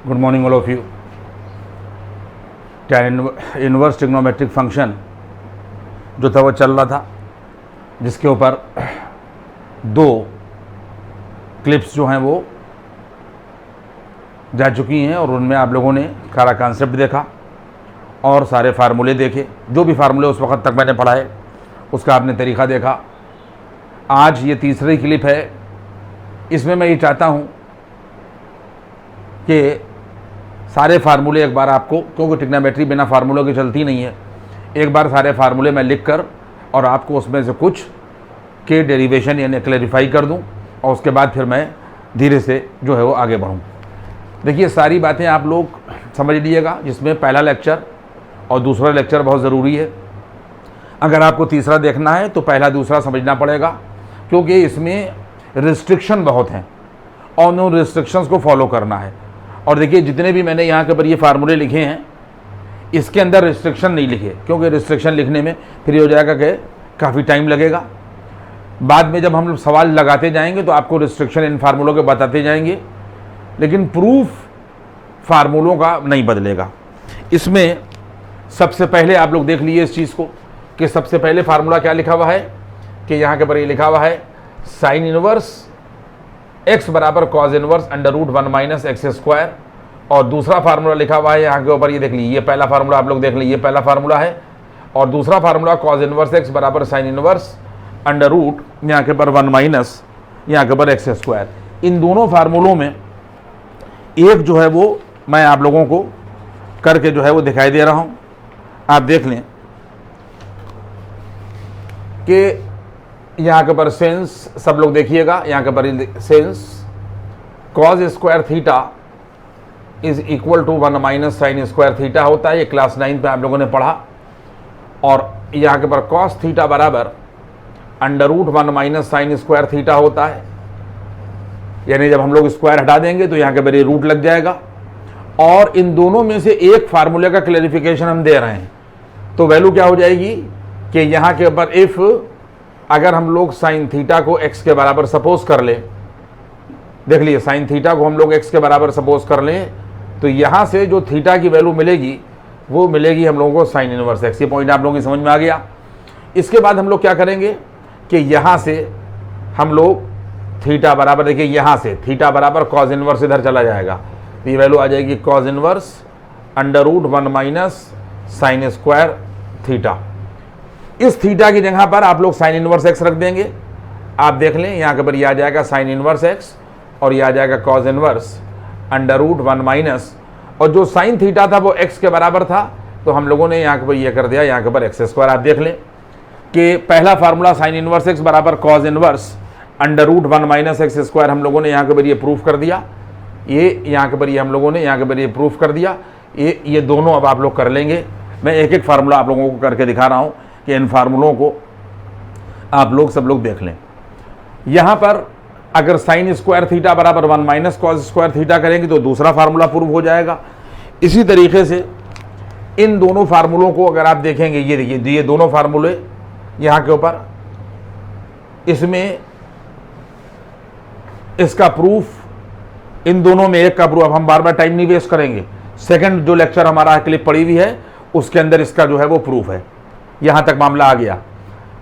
Good morning all of you. Tan inverse trigonometric function जो था वो चल रहा था, जिसके ऊपर दो क्लिप्स जो हैं वो जा चुकी हैं और उनमें आप लोगों ने सारा कॉन्सेप्ट देखा और सारे फार्मूले देखे। जो भी फार्मूले उस वक्त तक मैंने पढ़ा है उसका आपने तरीक़ा देखा। आज ये तीसरी क्लिप है। इसमें मैं ये चाहता हूँ कि सारे फार्मूले एक बार आपको, क्योंकि ट्रिग्नोमेट्री बिना फार्मूलों की चलती नहीं है, एक बार सारे फार्मूले मैं लिख कर और आपको उसमें से कुछ के डेरिवेशन यानी क्लैरिफाई कर दूं और उसके बाद फिर मैं धीरे से जो है वो आगे बढ़ूं। देखिए, सारी बातें आप लोग समझ लीजिएगा, जिसमें पहला लेक्चर और दूसरा लेक्चर बहुत ज़रूरी है। अगर आपको तीसरा देखना है तो पहला दूसरा समझना पड़ेगा, क्योंकि इसमें रिस्ट्रिक्शन बहुत हैं और उन रिस्ट्रिक्शंस को फॉलो करना है। और देखिए, जितने भी मैंने यहाँ के पर ये फार्मूले लिखे हैं, इसके अंदर रिस्ट्रिक्शन नहीं लिखे, क्योंकि रिस्ट्रिक्शन लिखने में फिर ये हो जाएगा कि काफ़ी टाइम लगेगा। बाद में जब हम लोग सवाल लगाते जाएंगे तो आपको रिस्ट्रिक्शन इन फार्मूलों के बताते जाएंगे, लेकिन प्रूफ फार्मूलों का नहीं बदलेगा। इसमें सबसे पहले आप लोग देख लीजिए इस चीज़ को कि सबसे पहले फार्मूला क्या लिखा हुआ है कि यहाँ के पर ये लिखा हुआ है साइन इनवर्स x बराबर cos inverse under root 1 minus x square. और दूसरा फार्मूला लिखा हुआ है यहाँ के ऊपर, ये देख लीजिए, ये पहला फार्मूला आप लोग देख लीजिए, पहला फार्मूला है। और दूसरा फार्मूला कॉज इनवर्स x बराबर साइन इनवर्स अंडर रूट यहाँ के पर 1 माइनस यहाँ के पर एक्स स्क्वायर। इन दोनों फार्मूलों में एक जो है वो मैं आप लोगों को करके जो है वो दिखाई दे रहा हूँ। आप देख लें कि यहाँ के पर सेंस, सब लोग देखिएगा, यहाँ के पर since cos square theta is equal to 1 minus sine square theta होता है। ये क्लास 9 पे आप लोगों ने पढ़ा। और यहाँ के पर कॉस थीटा बराबर under root 1 minus sine square theta होता है। यानी जब हम लोग स्क्वायर हटा देंगे तो यहाँ के पर ये रूट लग जाएगा। और इन दोनों में से एक फार्मूले का क्लैरिफिकेशन हम दे रहे हैं, तो वैल्यू क्या हो जाएगी कि यहाँ के ऊपर इफ़ अगर हम लोग साइन थीटा को x के बराबर सपोज कर लें, देख लिए, साइन थीटा को हम लोग x के बराबर सपोज कर लें, तो यहाँ से जो थीटा की वैल्यू मिलेगी वो मिलेगी हम लोगों को साइन इनवर्स x। ये पॉइंट आप लोगों की समझ में आ गया। इसके बाद हम लोग क्या करेंगे कि यहाँ से हम लोग थीटा बराबर, देखिए यहाँ से थीटा बराबर कॉज इनवर्स इधर चला जाएगा, तो ये वैल्यू आ जाएगी cos inverse under root 1 minus sine square theta. इस थीटा की जगह पर आप लोग साइन इनवर्स एक्स रख देंगे। आप देख लें, यहाँ के पर यह आ जाएगा साइन इनवर्स एक्स और यह आ जाएगा cos inverse under root 1 minus, और जो साइन थीटा था वो एक्स के बराबर था, तो हम लोगों ने यहाँ के पर यह कर दिया, यहाँ के पर एक्स स्क्वायर। आप देख लें कि पहला फार्मूला साइन इनवर्स एक्स बराबर cos inverse under root 1 minus x square हम लोगों ने यहाँ के पर ये प्रूफ कर दिया। ये यहाँ के पर ये हम लोगों ने यहाँ के पर ये प्रूफ कर दिया। ये दोनों अब आप लोग कर लेंगे। मैं एक एक फार्मूला आप लोगों को करके दिखा रहा हूँ कि इन फार्मूलों को आप लोग सब लोग देख लें। यहाँ पर अगर साइन स्क्वायर थीटा बराबर 1 माइनस कॉज स्क्वायर थीटा करेंगे तो दूसरा फार्मूला प्रूव हो जाएगा। इसी तरीके से इन दोनों फार्मूलों को अगर आप देखेंगे, ये देखिए, ये दोनों फार्मूले यहाँ के ऊपर, इसमें इसका प्रूफ, इन दोनों में एक का प्रूफ, अब हम बार बार टाइम नहीं वेस्ट करेंगे। सेकंड जो लेक्चर हमारा क्लिप पड़ी हुई है उसके अंदर इसका जो है वो प्रूफ है। यहाँ तक मामला आ गया।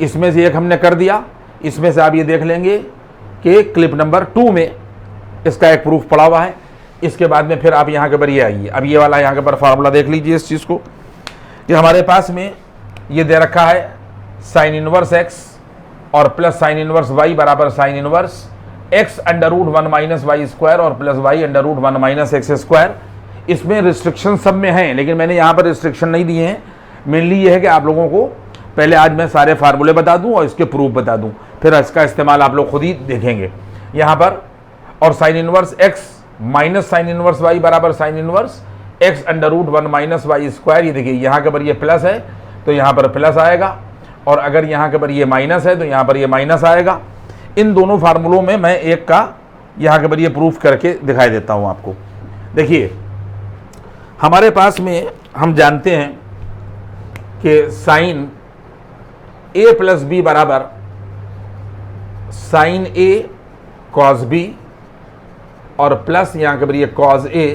इसमें से एक हमने कर दिया। इसमें से आप ये देख लेंगे कि क्लिप नंबर 2 में इसका एक प्रूफ पड़ा हुआ है। इसके बाद में फिर आप यहाँ के पर ये आइए, अब ये वाला यहाँ के पर फार्मूला देख लीजिए इस चीज़ को कि हमारे पास में ये दे रखा है साइन इनवर्स एक्स और प्लस साइन इनवर्स वाई बराबर sine inverse x under root 1 minus y square और plus y under root 1 minus x square. इसमें रिस्ट्रिक्शन सब में हैं, लेकिन मैंने यहाँ पर रिस्ट्रिक्शन नहीं दिए हैं। मेनली ये है कि आप लोगों को पहले आज मैं सारे फार्मूले बता दूं और इसके प्रूफ बता दूं, फिर इसका इस्तेमाल आप लोग खुद ही देखेंगे यहाँ पर। और sine inverse x minus sine inverse y बराबर sine inverse x under root 1 minus y square. ये देखिए, यहाँ के पर ये प्लस है तो यहाँ पर प्लस आएगा, और अगर यहाँ के पर ये माइनस है तो यहाँ पर ये माइनस आएगा। इन दोनों फार्मूलों में मैं एक का यहाँ के पर ये प्रूफ करके दिखाई देता हूँ आपको। देखिए, हमारे पास में हम जानते हैं कि साइन ए प्लस बी बराबर साइन ए कॉस बी और प्लस यहाँ के पर ये कॉस ए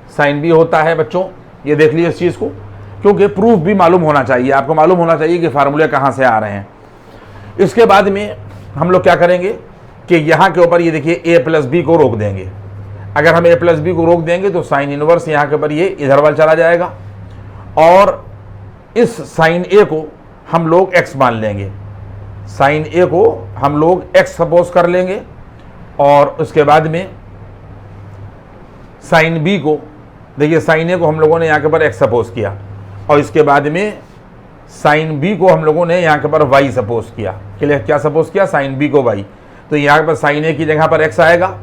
साइन बी होता है बच्चों, ये देख लीजिए इस चीज़ को, क्योंकि प्रूफ भी मालूम होना चाहिए, आपको मालूम होना चाहिए कि फार्मूले कहाँ से आ रहे हैं। इसके बाद में हम लोग क्या करेंगे कि यहाँ के ऊपर ये देखिए ए प्लस बी को रोक देंगे। अगर हम ए प्लस बी को रोक देंगे तो साइन इनवर्स यहाँ के ऊपर ये इधर वाल चला जाएगा और इस साइन ए को हम लोग एक्स मान लेंगे, साइन ए को हम लोग एक्स सपोज कर लेंगे और उसके बाद में साइन बी को, देखिए साइन ए को हम लोगों ने यहाँ के ऊपर एक्स सपोज किया और इसके बाद में साइन बी को हम लोगों ने यहाँ के ऊपर वाई सपोज किया। क्या सपोज किया? साइन बी को वाई। तो यहाँ पर साइन ए की जगह पर एक्स आएगा,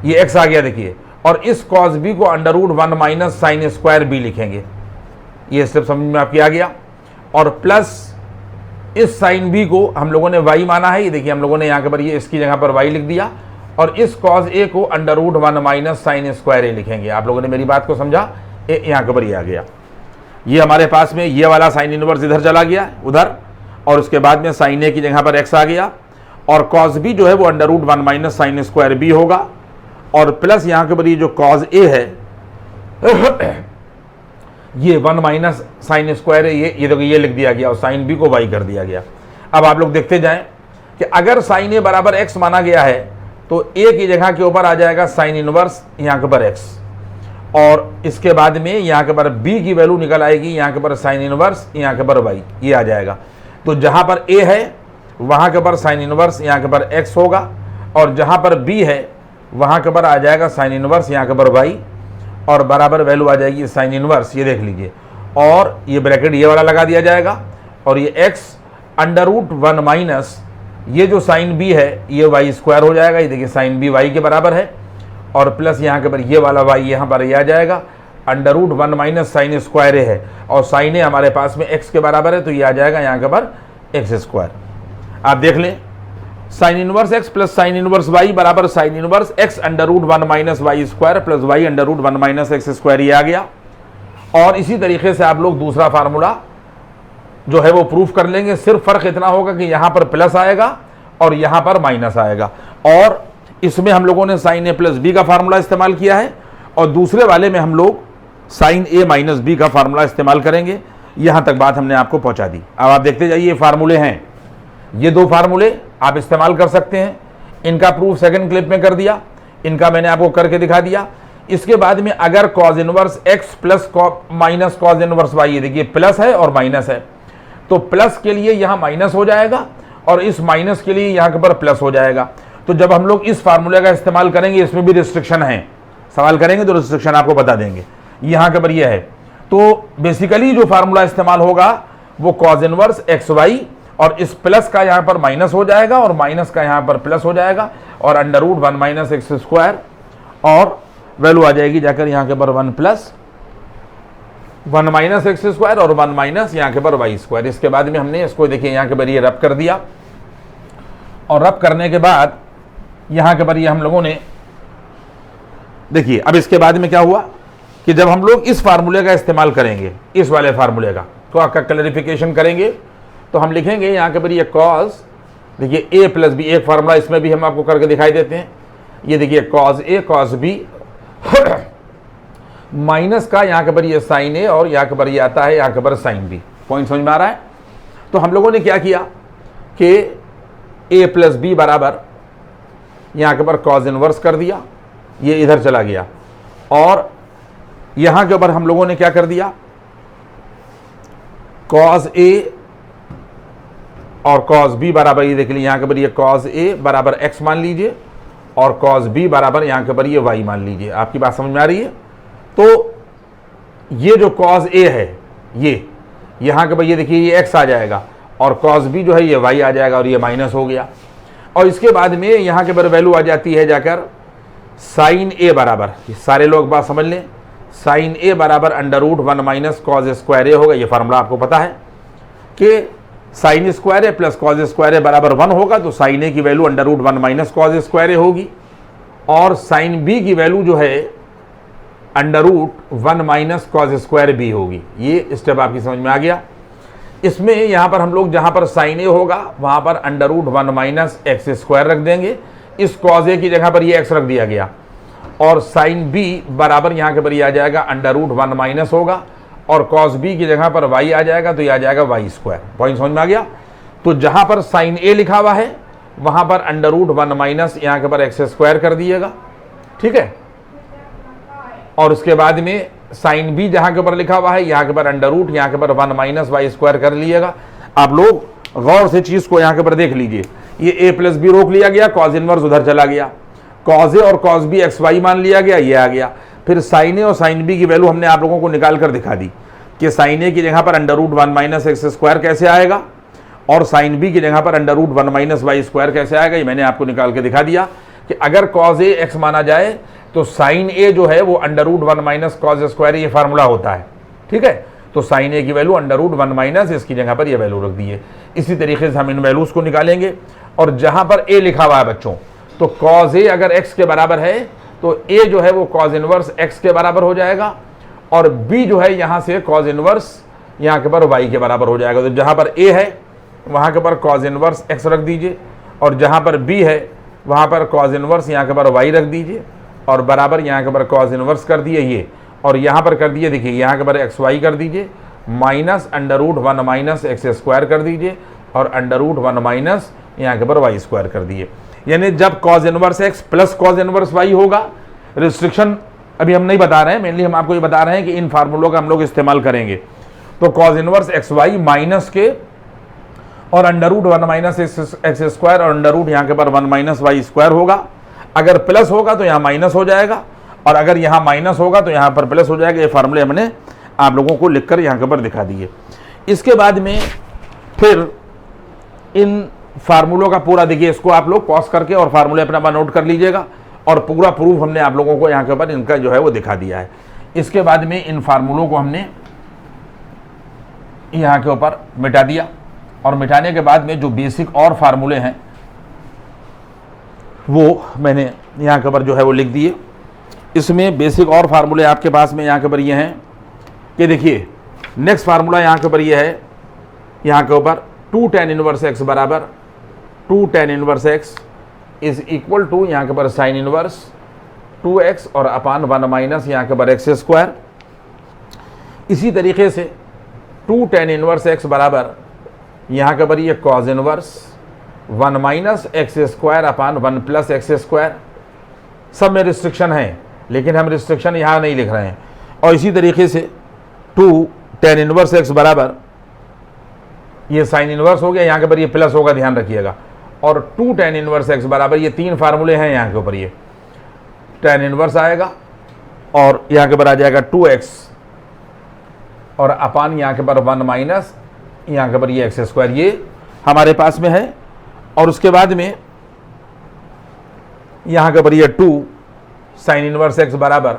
ये एक्स आ गया देखिए, और इस कॉस बी को under root 1 minus sine square B लिखेंगे। ये स्टेप समझ में आपकी आ गया। और प्लस इस साइन बी को हम लोगों ने वाई माना है, ये देखिए हम लोगों ने यहाँ के पर ये इसकी जगह पर वाई लिख दिया और इस कॉस ए को under root 1 minus sine square A लिखेंगे। आप लोगों ने मेरी बात को समझा? यहाँ के पर ये आ गया। ये हमारे पास में ये वाला साइन इनवर्स इधर चला गया उधर, और उसके बाद में साइन ए की जगह पर एक्स आ गया और कॉस बी जो है वो under root 1 minus sine square B होगा और प्लस यहाँ के ऊपर ये जो कॉस ए है ये 1 माइनस साइन स्क्वायर है, ये देखो ये लिख दिया गया और साइन बी को वाई कर दिया गया। अब आप लोग देखते जाएं कि अगर साइन ए बराबर एक्स माना गया है तो ए की जगह के ऊपर आ जाएगा साइन इनवर्स यहाँ के ऊपर एक्स और इसके बाद में यहाँ के ऊपर बी की वैल्यू निकल आएगी, यहाँ के ऊपर साइन इनवर्स यहाँ के ऊपर वाई, ये आ जाएगा। तो जहाँ पर ए है वहाँ के ऊपर साइन इनवर्स यहाँ के ऊपर एक्स होगा और जहाँ पर बी है वहाँ के ऊपर आ जाएगा साइन इनवर्स यहाँ के ऊपर वाई और बराबर वैल्यू आ जाएगी साइन इनवर्स, ये देख लीजिए, और ये ब्रैकेट ये वाला लगा दिया जाएगा और ये एक्स अंडर रूट 1 माइनस ये जो साइन बी है ये वाई स्क्वायर हो जाएगा, ये देखिए साइन बी वाई के बराबर है और प्लस यहाँ के ऊपर ये वाला वाई यहाँ पर ये आ जाएगा, under root 1 minus sine square A है और साइन ए हमारे पास में एक्स के बराबर है तो ये आ जाएगा यहाँ के ऊपर एक्स स्क्वायर। आप देख लें, sine inverse x plus sine inverse y बराबर sine inverse x under root 1 minus y square plus y under root 1 minus x square, ये आ गया। और इसी तरीके से आप लोग दूसरा फार्मूला जो है वो प्रूफ कर लेंगे। सिर्फ फर्क इतना होगा कि यहाँ पर प्लस आएगा और यहाँ पर माइनस आएगा और इसमें हम लोगों ने साइन ए प्लस बी का फार्मूला इस्तेमाल किया है और दूसरे वाले में हम लोग साइन ए माइनस बी का फार्मूला इस्तेमाल करेंगे। यहाँ तक बात हमने आपको पहुँचा दी। अब आप देखते जाइए, ये फार्मूले हैं, ये दो फार्मूले आप इस्तेमाल कर सकते हैं। इनका प्रूफ सेकंड क्लिप में कर दिया, इनका मैंने आपको करके दिखा दिया। इसके बाद में अगर cos inverse x plus minus cos inverse y, देखिए प्लस है और माइनस है, तो प्लस के लिए यहाँ माइनस हो जाएगा और इस माइनस के लिए यहाँ के ऊपर प्लस हो जाएगा। तो जब हम लोग इस फार्मूले का इस्तेमाल करेंगे, इसमें भी रिस्ट्रिक्शन है, सवाल करेंगे तो रिस्ट्रिक्शन आपको बता देंगे। यहाँ के ऊपर ये है, तो बेसिकली जो फार्मूला इस्तेमाल होगा वो कॉज इनवर्स एक्स वाई और इस प्लस का यहाँ पर माइनस हो जाएगा और माइनस का यहाँ पर प्लस हो जाएगा और under root 1 minus x square और वैल्यू आ जाएगी जाकर यहाँ के ऊपर 1 प्लस 1 माइनस एक्स स्क्वायर और 1 माइनस यहाँ के ऊपर वाई स्क्वायर। इसके बाद में हमने इसको देखिए यहाँ के ऊपर ये रब कर दिया और रब करने के बाद यहाँ के ऊपर ये हम लोगों ने देखिए, अब इसके बाद में क्या हुआ कि जब हम लोग इस फार्मूले का इस्तेमाल करेंगे, इस वाले फार्मूले का, तो आपका क्लैरिफिकेशन करेंगे तो हम लिखेंगे यहाँ के ऊपर ये कॉस, देखिए ए प्लस बी, एक फार्मूला इसमें भी हम आपको करके दिखाई देते हैं। ये देखिए cos A cos B minus का यहाँ के ऊपर ये साइन ए और यहाँ के ऊपर ये आता है यहाँ के ऊपर साइन बी। पॉइंट समझ में आ रहा है? तो हम लोगों ने क्या किया कि ए प्लस बी बराबर यहाँ के ऊपर कॉस इनवर्स कर दिया, ये इधर चला गया और यहाँ के ऊपर हम लोगों ने क्या कर दिया, कॉस ए और कॉस बी बराबर, ये देख लीजिए यहाँ के ऊपर ये कॉस ए बराबर एक्स मान लीजिए और कॉस बी बराबर यहाँ के ऊपर ये वाई मान लीजिए। आपकी बात समझ में आ रही है? तो ये जो कॉस ए है ये यहाँ के ऊपर ये देखिए ये एक्स आ जाएगा और कॉस बी जो है ये वाई आ जाएगा और ये माइनस हो गया। और इसके बाद में यहाँ के ऊपर वैल्यू आ जाती है जाकर साइन ए बराबर, सारे लोग बात समझ लें, साइन ए बराबर under root 1 minus cos square A होगा। ये फार्मूला आपको पता है कि sine square A plus cos square A बराबर 1 होगा, तो साइन ए की value under root 1 minus cos square A होगी और साइन बी की वैल्यू जो है under root 1 minus cos square B होगी। ये स्टेप आपकी समझ में आ गया। इसमें यहाँ पर हम लोग जहाँ पर साइन ए होगा वहाँ पर under root 1 minus x square रख देंगे, इस कॉज ए की जगह पर ये एक्स रख दिया गया और साइन बी बराबर यहाँ के पर ये आ जाएगा अंडर रूट 1 माइनस होगा, और कॉस बी की जगह पर वाई आ जाएगा, तो ये आ जाएगा वाई स्क्वायर। पॉइंट समझ में आ गया। तो जहां पर साइन ए लिखा हुआ है वहां पर अंडर रूट 1 माइनस यहाँ के पर एक्स स्क्वायर कर दिएगा, ठीक है। और उसके बाद में साइन बी जहां के ऊपर लिखा हुआ है यहाँ के पर अंडर रूट यहाँ के पर 1 माइनस वाई स्क्वायर कर लीजिएगा। आप लोग गौर से चीज को यहाँ के पर देख लीजिए, ये ए प्लस बी रोक लिया गया, कॉज इनवर्स उधर चला गया, कॉज ए और कॉज बी एक्स वाई मान लिया गया, ये आ गया। फिर साइन ए और साइन बी की वैल्यू हमने आप लोगों को निकाल कर दिखा दी कि साइन ए की जगह पर under root 1 minus x square कैसे आएगा और साइन बी की जगह पर under root 1 minus y square कैसे आएगा। ये मैंने आपको निकाल के दिखा दिया कि अगर कॉज ए एक्स माना जाए तो साइन ए जो है वो under root 1 minus cos square, ये फार्मूला होता है, ठीक है। तो साइन ए की वैल्यू अंडर रूट 1 माइनस, इसकी जगह पर ये वैल्यू रख दी है। इसी तरीके से हम इन वैल्यूज को निकालेंगे। और जहां पर ए लिखा हुआ है बच्चों, तो कॉज ए अगर एक्स के बराबर है तो ए जो है वो कॉज इनवर्स एक्स के बराबर हो जाएगा, और बी जो है यहां से कॉज इनवर्स यहाँ के पर वाई के बराबर हो जाएगा। तो जहां पर ए है वहां के पर कॉज इनवर्स एक्स रख दीजिए, और जहां पर बी है वहां पर कॉज इनवर्स यहाँ के पर वाई रख दीजिए, और बराबर यहाँ के पर कॉज इनवर्स कर दिए ये, और यहाँ पर कर दिए देखिए यहाँ के पर एक्स वाई कर दीजिए, minus under root 1 minus x square कर दीजिए, और अंडर रूट 1 माइनस यहाँ के पर वाई स्क्वायर कर दिए। यानी जब cos inverse x plus cos inverse y होगा, रिस्ट्रिक्शन अभी हम नहीं बता रहे हैं, मेनली हम आपको ये बता रहे हैं कि इन फार्मूलों का हम लोग इस्तेमाल करेंगे। तो cos inverse x y minus के और under root 1 minus x square और अंडर रूट यहाँ के पर 1 माइनस वाई स्क्वायर होगा। अगर प्लस होगा तो यहाँ माइनस हो जाएगा, और अगर यहाँ माइनस होगा तो यहाँ पर प्लस हो जाएगा। ये फार्मूले हमने आप लोगों को लिखकर यहाँ के ऊपर दिखा दिए। इसके बाद में फिर इन फार्मूलों का पूरा देखिए, इसको आप लोग पॉज करके और फार्मूले अपना नोट कर लीजिएगा, और पूरा प्रूफ हमने आप लोगों को यहाँ के ऊपर इनका जो है वो दिखा दिया है। इसके बाद में इन फार्मूलों को हमने यहाँ के ऊपर मिटा दिया, और मिटाने के बाद में जो बेसिक और फार्मूले हैं वो मैंने यहाँ के ऊपर जो है वो लिख दिए। इसमें बेसिक और फार्मूले आपके पास में यहाँ के ऊपर ये हैं कि देखिए, नेक्स्ट फार्मूला यहाँ के ऊपर ये है, यहाँ के ऊपर 2 tan इनवर्स एक्स बराबर 2 tan inverse x is equal to यहाँ के ऊपर साइन इनवर्स 2x और अपान 1 माइनस यहाँ के ऊपर एक्स स्क्वायर। इसी तरीके से 2 tan इनवर्स एक्स बराबर यहाँ के ऊपर ये cause inverse 1 minus x square upon 1 plus x square. सब में रिस्ट्रिक्शन है, लेकिन हम रिस्ट्रिक्शन यहाँ नहीं लिख रहे हैं। और इसी तरीके से 2 tan इनवर्स एक्स बराबर ये साइन इनवर्स हो गया, यहाँ के ऊपर ये प्लस होगा, ध्यान रखिएगा। और 2 tan इनवर्स एक्स बराबर ये 3 फार्मूले हैं यहाँ के ऊपर, ये tan इनवर्स आएगा और यहाँ के ऊपर आ जाएगा 2x और अपान यहाँ के ऊपर 1 माइनस यहाँ के ऊपर ये एक्स स्क्वायर, ये हमारे पास में है। और उसके बाद में यहाँ के ऊपर ये 2 साइन इनवर्स एक्स बराबर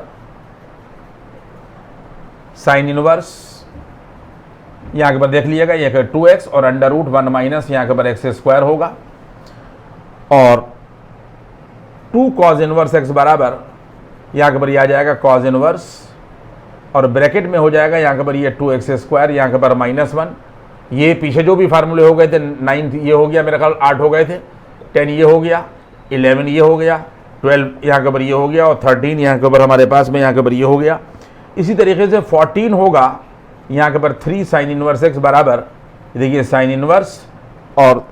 साइन इनवर्स यहाँ के ऊपर देख लीजिएगा, ये 2x और अंडर रूट 1 माइनस यहाँ के ऊपर एक्स स्क्वायर होगा, और 2 कॉज इनवर्स एक्स बराबर यहाँ के ऊपर ये आ जाएगा कॉज इनवर्स, और ब्रैकेट में हो जाएगा यहाँ के ऊपर ये 2x स्क्वायर यहाँ के ऊपर -1। ये पीछे जो भी फार्मूले हो गए थे, 9 ये हो गया, मेरा ख्याल 8 हो गए थे, 10 ये हो गया, 11 ये हो गया, 12 यहाँ के ऊपर ये हो गया, और 13 यहाँ के ऊपर हमारे पास में यहाँ के ऊपर ये हो गया। इसी तरीके से 14 होगा यहाँ के ऊपर 3 साइन इनवर्स एक्स बराबर, देखिए साइन इनवर्स, और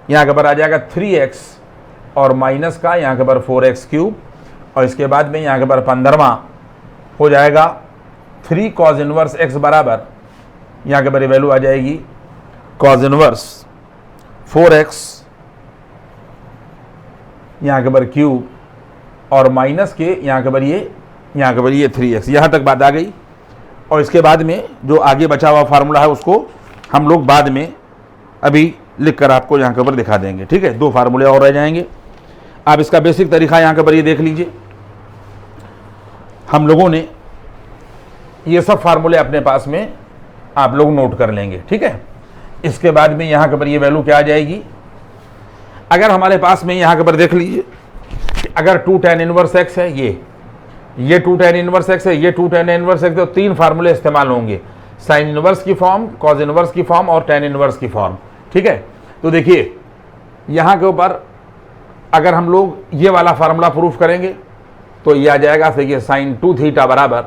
यहाँ के ऊपर आ जाएगा 3x और माइनस का यहाँ के ऊपर 4x क्यूब, और इसके बाद में यहाँ के ऊपर 15वां हो जाएगा 3 कॉज इनवर्स एक्स बराबर यहाँ के ऊपर वैल्यू आ जाएगी कॉज इनवर्स 4x यहाँ के ऊपर क्यूब, और माइनस के यहाँ के ऊपर ये 3x। यहाँ तक बात आ गई। और इसके बाद में जो आगे बचा हुआ फार्मूला है उसको हम लोग बाद में अभी लिख कर आपको यहाँ के ऊपर दिखा देंगे, ठीक है। 2 फार्मूले और रह जाएंगे। आप इसका बेसिक तरीका यहाँ के ऊपर ये देख लीजिए। हम लोगों ने ये सब फार्मूले अपने पास में आप लोग नोट कर लेंगे, ठीक है। इसके बाद में यहाँ के ऊपर ये वैल्यू क्या आ जाएगी, अगर हमारे पास में यहाँ के ऊपर देख लीजिए कि अगर 2 tan इनवर्स एक्स है, ये 2 tan इनवर्स एक्स है, ये 2 tan इनवर्स एक्स, तो 3 फार्मूले इस्तेमाल होंगे, साइन इनवर्स की फॉर्म, कॉज इनवर्स की फॉर्म और tan इनवर्स की फॉर्म, ठीक है। तो देखिए यहाँ के ऊपर अगर हम लोग ये वाला फार्मूला प्रूफ करेंगे तो ये आ जाएगा, देखिए साइन 2 थीटा बराबर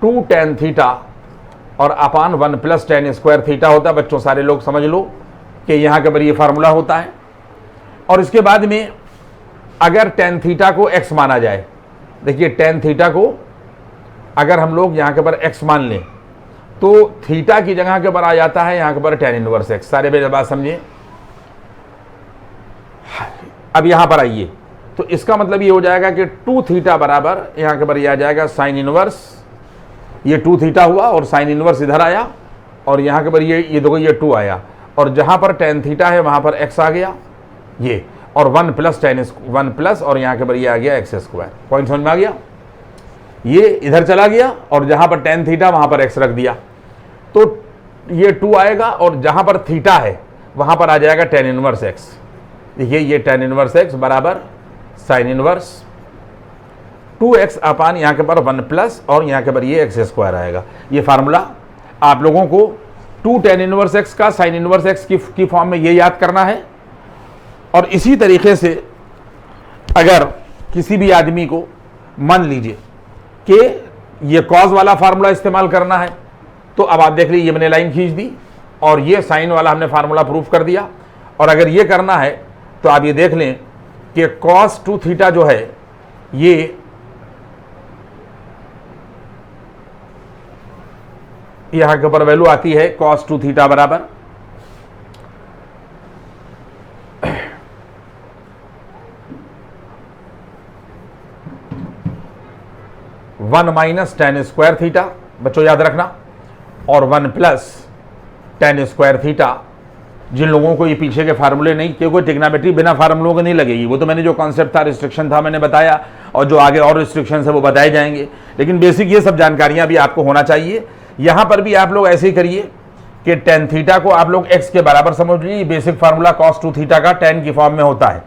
2 tan थीटा और अपान 1 प्लस tan स्क्वायर थीटा होता है। बच्चों सारे लोग समझ लो कि यहाँ के ऊपर ये फार्मूला होता है। और इसके बाद में अगर tan थीटा को x माना जाए, देखिए tan थीटा को अगर हम लोग यहाँ के ऊपर x मान लें तो थीटा की जगह के ऊपर आ जाता है यहाँ के ऊपर tan इनवर्स x। सारे मेरे बात समझिए। अब यहाँ पर आइए, तो इसका मतलब ये हो जाएगा कि 2 थीटा बराबर यहाँ के ऊपर ये आ जाएगा साइन इनवर्स, ये 2 थीटा हुआ और साइन इनवर्स इधर आया और यहाँ के ऊपर ये देखो ये 2 आया और जहाँ पर tan थीटा है वहाँ पर x आ गया ये, और 1 प्लस tan 1 प्लस और यहाँ के ऊपर ये आ गया x स्क्वायर। पॉइंट समझ में आ गया? ये इधर चला गया और जहाँ पर tan थीटा वहाँ पर x रख दिया, तो ये 2 आएगा और जहाँ पर थीटा है वहाँ पर आ जाएगा tan इनवर्स x। देखिए ये tan इनवर्स x बराबर साइन इनवर्स 2x अपान यहाँ के पर 1 प्लस और यहाँ के पर ये x स्क्वायर आएगा। ये फार्मूला आप लोगों को 2 tan इनवर्स x का साइन इनवर्स x की फॉर्म में ये याद करना है। और इसी तरीके से अगर किसी भी आदमी को मान लीजिए कि ये कॉज वाला फार्मूला इस्तेमाल करना है, तो अब आप देख लीजिए ये मैंने लाइन खींच दी और ये साइन वाला हमने फार्मूला प्रूफ कर दिया। और अगर ये करना है तो आप ये देख लें कि cos 2 थीटा जो है ये यहां के ऊपर वैल्यू आती है cos 2 थीटा बराबर 1 माइनस tan स्क्वायर थीटा, बच्चों याद रखना, और 1 प्लस tan स्क्वायर थीटा। जिन लोगों को ये पीछे के फार्मूले नहीं, क्योंकि ट्रिग्नोमेट्री बिना फार्मूलों के नहीं लगेगी, वो तो मैंने जो कॉन्सेप्ट था, रिस्ट्रिक्शन था, मैंने बताया, और जो आगे और रिस्ट्रिक्शन है वो बताए जाएंगे। लेकिन बेसिक ये सब जानकारियां भी आपको होना चाहिए। यहां पर भी आप लोग ऐसे ही करिए कि tan थीटा को आप लोग x के बराबर समझ लीजिए। बेसिक फार्मूला cos 2 थीटा का tan की फॉर्म में होता है,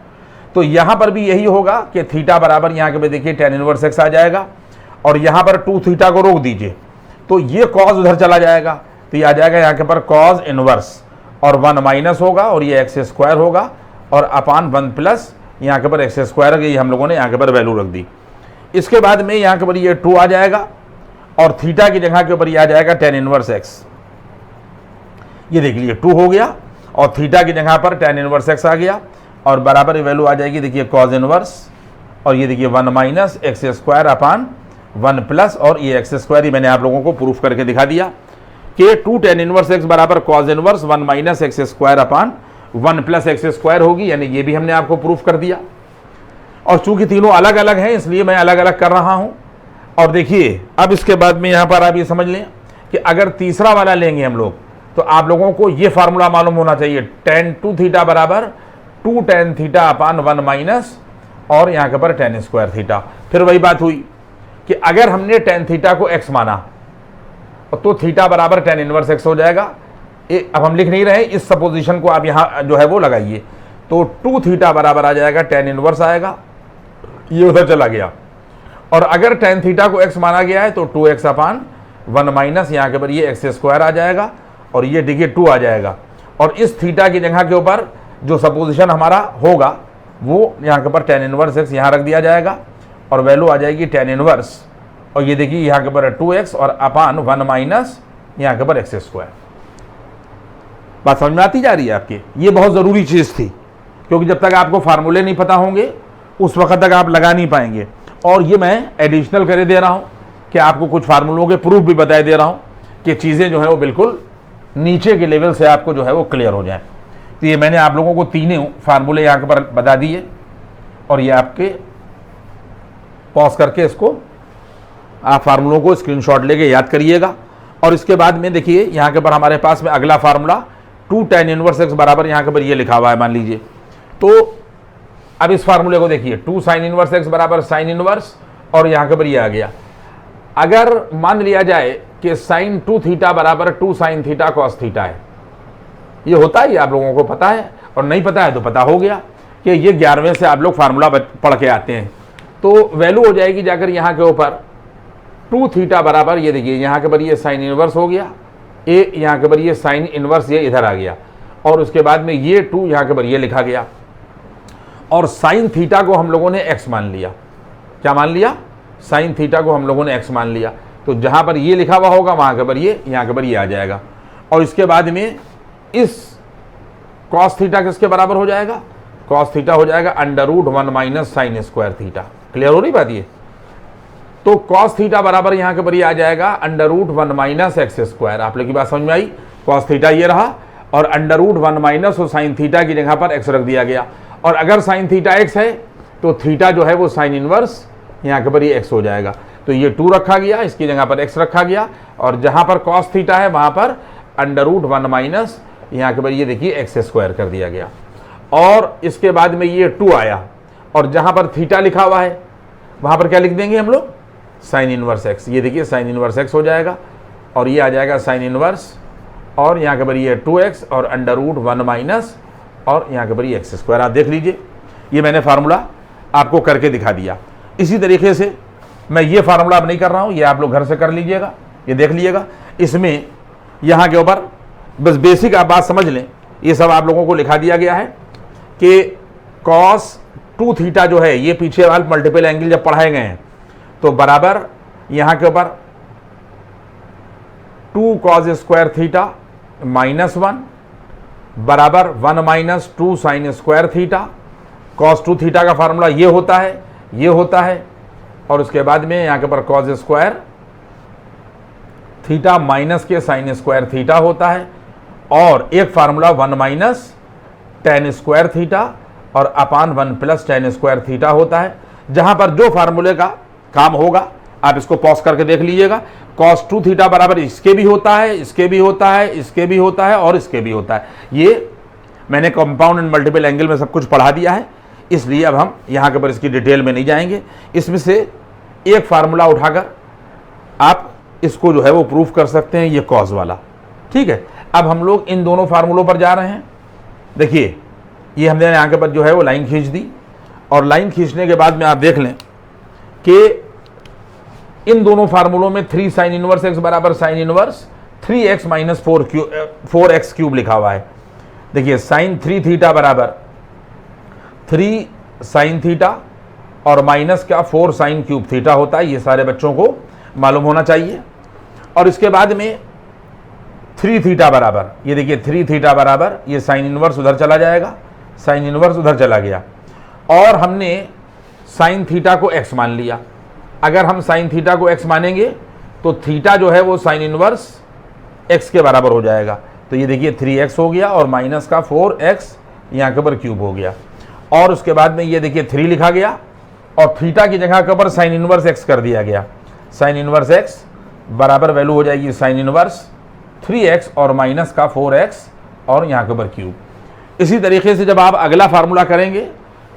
तो यहां पर भी यही होगा कि थीटा बराबर यहाँ के देखिए tan इनवर्स x आ जाएगा और यहाँ पर 2 थीटा को रोक दीजिए तो ये cos उधर चला जाएगा, तो ये आ जाएगा यहाँ के पर cos इनवर्स और 1 माइनस होगा और ये x स्क्वायर होगा और अपान 1 प्लस यहाँ के पर x स्क्वायर, ये हम लोगों ने यहाँ के पर वैल्यू रख दी। इसके बाद में यहाँ के पर ये 2 आ जाएगा और थीटा की जगह के ऊपर ये आ जाएगा tan इनवर्स x। ये देख लीजिए 2 हो गया और थीटा की जगह पर tan इनवर्स x आ गया और बराबर वैल्यू आ जाएगी, देखिए cos इनवर्स और ये देखिए 1 minus x square upon 1 plus और ये x स्क्वायर। ये मैंने आप लोगों को प्रूफ करके दिखा दिया कि 2 tan इनवर्स x बराबर cos inverse 1 minus x square upon 1 plus x square होगी, यानी ये भी हमने आपको प्रूफ कर दिया। और चूंकि तीनों अलग अलग हैं इसलिए मैं अलग अलग कर रहा हूं। और देखिए अब इसके बाद में यहाँ पर आप ये समझ लें कि अगर तीसरा वाला लेंगे हम लोग तो आप लोगों को ये फार्मूला मालूम होना चाहिए, tan 2 थीटा बराबर 2 tan थीटा अपान 1 माइनस और यहाँ के पर tan स्क्वायर थीटा। फिर वही बात हुई कि अगर हमने tan थीटा को x माना तो थीटा बराबर tan इनवर्स x हो जाएगा। अब हम लिख नहीं रहे, इस सपोजिशन को आप यहाँ जो है वो लगाइए, तो 2 थीटा बराबर आ जाएगा tan इनवर्स आएगा, ये उधर चला गया। और अगर tan थीटा को x माना गया है तो 2x अपान 1 माइनस यहाँ के पर ये x स्क्वायर आ जाएगा और ये देखिए 2 आ जाएगा। और इस थीटा की जगह के ऊपर जो सपोजिशन हमारा होगा वो यहाँ के पर tan इनवर्स x यहाँ रख दिया जाएगा और वैल्यू आ जाएगी tan इनवर्स और ये देखिए यहाँ के पर 2x और अपान 1 माइनस यहाँ के पर x स्क्वायर। बात समझ में आती जा रही है आपके? ये बहुत ज़रूरी चीज़ थी, क्योंकि जब तक आपको फार्मूले नहीं पता होंगे उस वक्त तक आप लगा नहीं पाएंगे। और ये मैं एडिशनल करे दे रहा हूँ कि आपको कुछ फार्मूलों के प्रूफ भी बताए दे रहा हूँ कि चीज़ें जो है वो बिल्कुल नीचे के लेवल से आपको जो है वो क्लियर हो जाए। तो ये मैंने आप लोगों को तीनों फार्मूले यहाँ पर बता दिए और ये आपके पॉज करके इसको आप फार्मूलों को स्क्रीनशॉट लेके याद करिएगा। और इसके बाद में देखिए यहाँ के पर हमारे पास में अगला फार्मूला 2 tan इनवर्स x बराबर यहाँ के पर ये लिखा हुआ है, मान लीजिए। तो अब इस फार्मूले को देखिए, 2 sin इनवर्स x बराबर साइन इनवर्स और यहाँ के पर ये आ गया। अगर मान लिया जाए कि sin 2 थीटा बराबर 2 sin थीटा cos थीटा है, ये होता है, ये आप लोगों को पता है, और नहीं पता है तो पता हो गया कि ये 11वें से आप लोग फार्मूला पढ़ के आते हैं। तो वैल्यू हो जाएगी जाकर यहाँ के ऊपर 2 थीटा बराबर, ये देखिए यहाँ के पर ये साइन इनवर्स हो गया, ए यहाँ के पर ये साइन इनवर्स ये इधर आ गया और उसके बाद में ये 2 यहाँ के पर ये लिखा गया और साइन थीटा को हम लोगों ने x मान लिया। क्या मान लिया, साइन थीटा को हम लोगों ने x मान लिया। तो जहाँ पर ये लिखा हुआ होगा वहाँ के पर ये, यहाँ के पर ये आ जाएगा। और इसके बाद में इस कॉस थीटा किसके बराबर हो जाएगा, कॉस थीटा हो जाएगा √1 minus sine square theta. Clear हो रही बात ये। तो कॉस थीटा बराबर यहाँ के पर ये आ जाएगा √1 माइनस एक्स स्क्वायर। आप लोग की बात समझ में आई। कॉस थीटा ये रहा और √1 माइनस और साइन थीटा की जगह पर एक्स रख दिया गया। और अगर साइन थीटा एक्स है तो थीटा जो है वो साइन इनवर्स यहाँ के पर ये एक्स हो जाएगा। तो ये 2 रखा गया, इसकी जगह पर एक्स रखा गया, और जहाँ पर कॉस थीटा है वहाँ पर √1 माइनस यहाँ के पर ये देखिए एक्स स्क्वायर कर दिया गया। और इसके बाद में ये 2 आया, और जहाँ पर थीटा लिखा हुआ है वहाँ पर क्या लिख देंगे हम लोग, साइन इनवर्स एक्स। ये देखिए साइन इनवर्स एक्स हो जाएगा, और ये आ जाएगा साइन इनवर्स, और यहाँ के पर ये 2x और √1 माइनस और यहाँ के पर ये एक्स स्क्वायर। आप देख लीजिए, ये मैंने फार्मूला आपको करके दिखा दिया। इसी तरीके से मैं ये फार्मूला अब नहीं कर रहा हूँ, ये आप लोग घर से कर लीजिएगा, ये देख लीजिएगा। इसमें यहाँ के ऊपर बस बेसिक आप बात समझ लें, ये सब आप लोगों को लिखा दिया गया है कि cos 2 थीटा जो है, ये पीछे वाले मल्टीपल एंगल जब पढ़ाए गए हैं तो बराबर यहाँ के ऊपर 2 cos स्क्वायर थीटा -1 बराबर 1 minus 2 sign square theta. cos 2 theta का फार्मूला ये होता है, ये होता है, और उसके बाद में यहाँ के ऊपर cos स्क्वायर थीटा माइनस के साइन स्क्वायर थीटा होता है, और एक formula 1 minus tan square theta और अपान 1 प्लस tan स्क्वायर थीटा होता है। जहां पर जो फार्मूले का काम होगा आप इसको पॉज करके देख लीजिएगा। cos 2 थीटा बराबर इसके भी होता है, इसके भी होता है, इसके भी होता है और इसके भी होता है। ये मैंने कंपाउंड एंड मल्टीपल एंगल में सब कुछ पढ़ा दिया है, इसलिए अब हम यहाँ के पर इसकी डिटेल में नहीं जाएंगे। इसमें से एक फार्मूला उठाकर आप इसको जो है वो प्रूफ कर सकते हैं, ये कॉस वाला। ठीक है, अब हम लोग इन दोनों फार्मूलों पर जा रहे हैं। देखिए, ये हमने यहाँ के पर जो है वो लाइन खींच दी, और लाइन खींचने के बाद में आप देख लें कि इन दोनों फार्मूलों में 3 साइन इनवर्स एक्स बराबर sine inverse 3x minus 4x cube लिखा हुआ है। देखिए, साइन 3 थीटा बराबर 3 साइन थीटा और माइनस का 4 साइन क्यूब थीटा होता है। ये सारे बच्चों को मालूम होना चाहिए। और इसके बाद में 3 थीटा बराबर, ये देखिए 3 थीटा बराबर, ये साइन इनवर्स उधर चला जाएगा, साइन इनवर्स उधर चला गया, और हमने साइन थीटा को x मान लिया। अगर हम साइन थीटा को x मानेंगे तो थीटा जो है वो साइन इनवर्स x के बराबर हो जाएगा। तो ये देखिए 3x हो गया और माइनस का 4x यहाँ के ऊपर क्यूब हो गया, और उसके बाद में ये देखिए 3 लिखा गया, और थीटा की जगह के ऊपर साइन इनवर्स x कर दिया गया। साइन इनवर्स x बराबर वैल्यू हो जाएगी साइन इनवर्स 3x और माइनस का 4x और यहाँ के ऊपर क्यूब। इसी तरीके से जब आप अगला फार्मूला करेंगे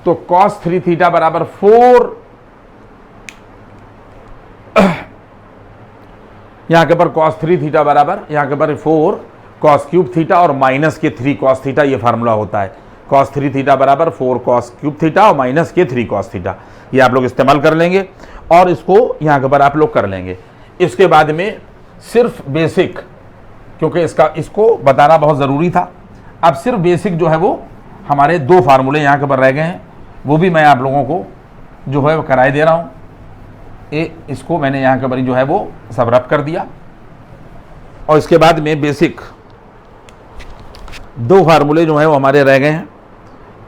तो cos 3 थीटा बराबर 4, यहाँ के ऊपर cos 3 थीटा बराबर यहाँ के ऊपर 4 cos क्यूब थीटा और माइनस के 3 cos थीटा, ये फार्मूला होता है। cos 3 थीटा बराबर 4 cos क्यूब थीटा और माइनस के 3 cos थीटा, ये आप लोग इस्तेमाल कर लेंगे और इसको यहाँ के ऊपर आप लोग कर लेंगे। इसके बाद में सिर्फ बेसिक, क्योंकि इसको बताना बहुत ज़रूरी था, अब सिर्फ बेसिक जो है वो हमारे 2 फार्मूले यहाँ के ऊपर रह गए हैं, वो भी मैं आप लोगों को जो है वो कराए दे रहा हूँ। इसको मैंने यहाँ के ऊपर जो है वो सब रब कर दिया, और इसके बाद में बेसिक 2 फार्मूले जो हैं वो हमारे रह गए हैं।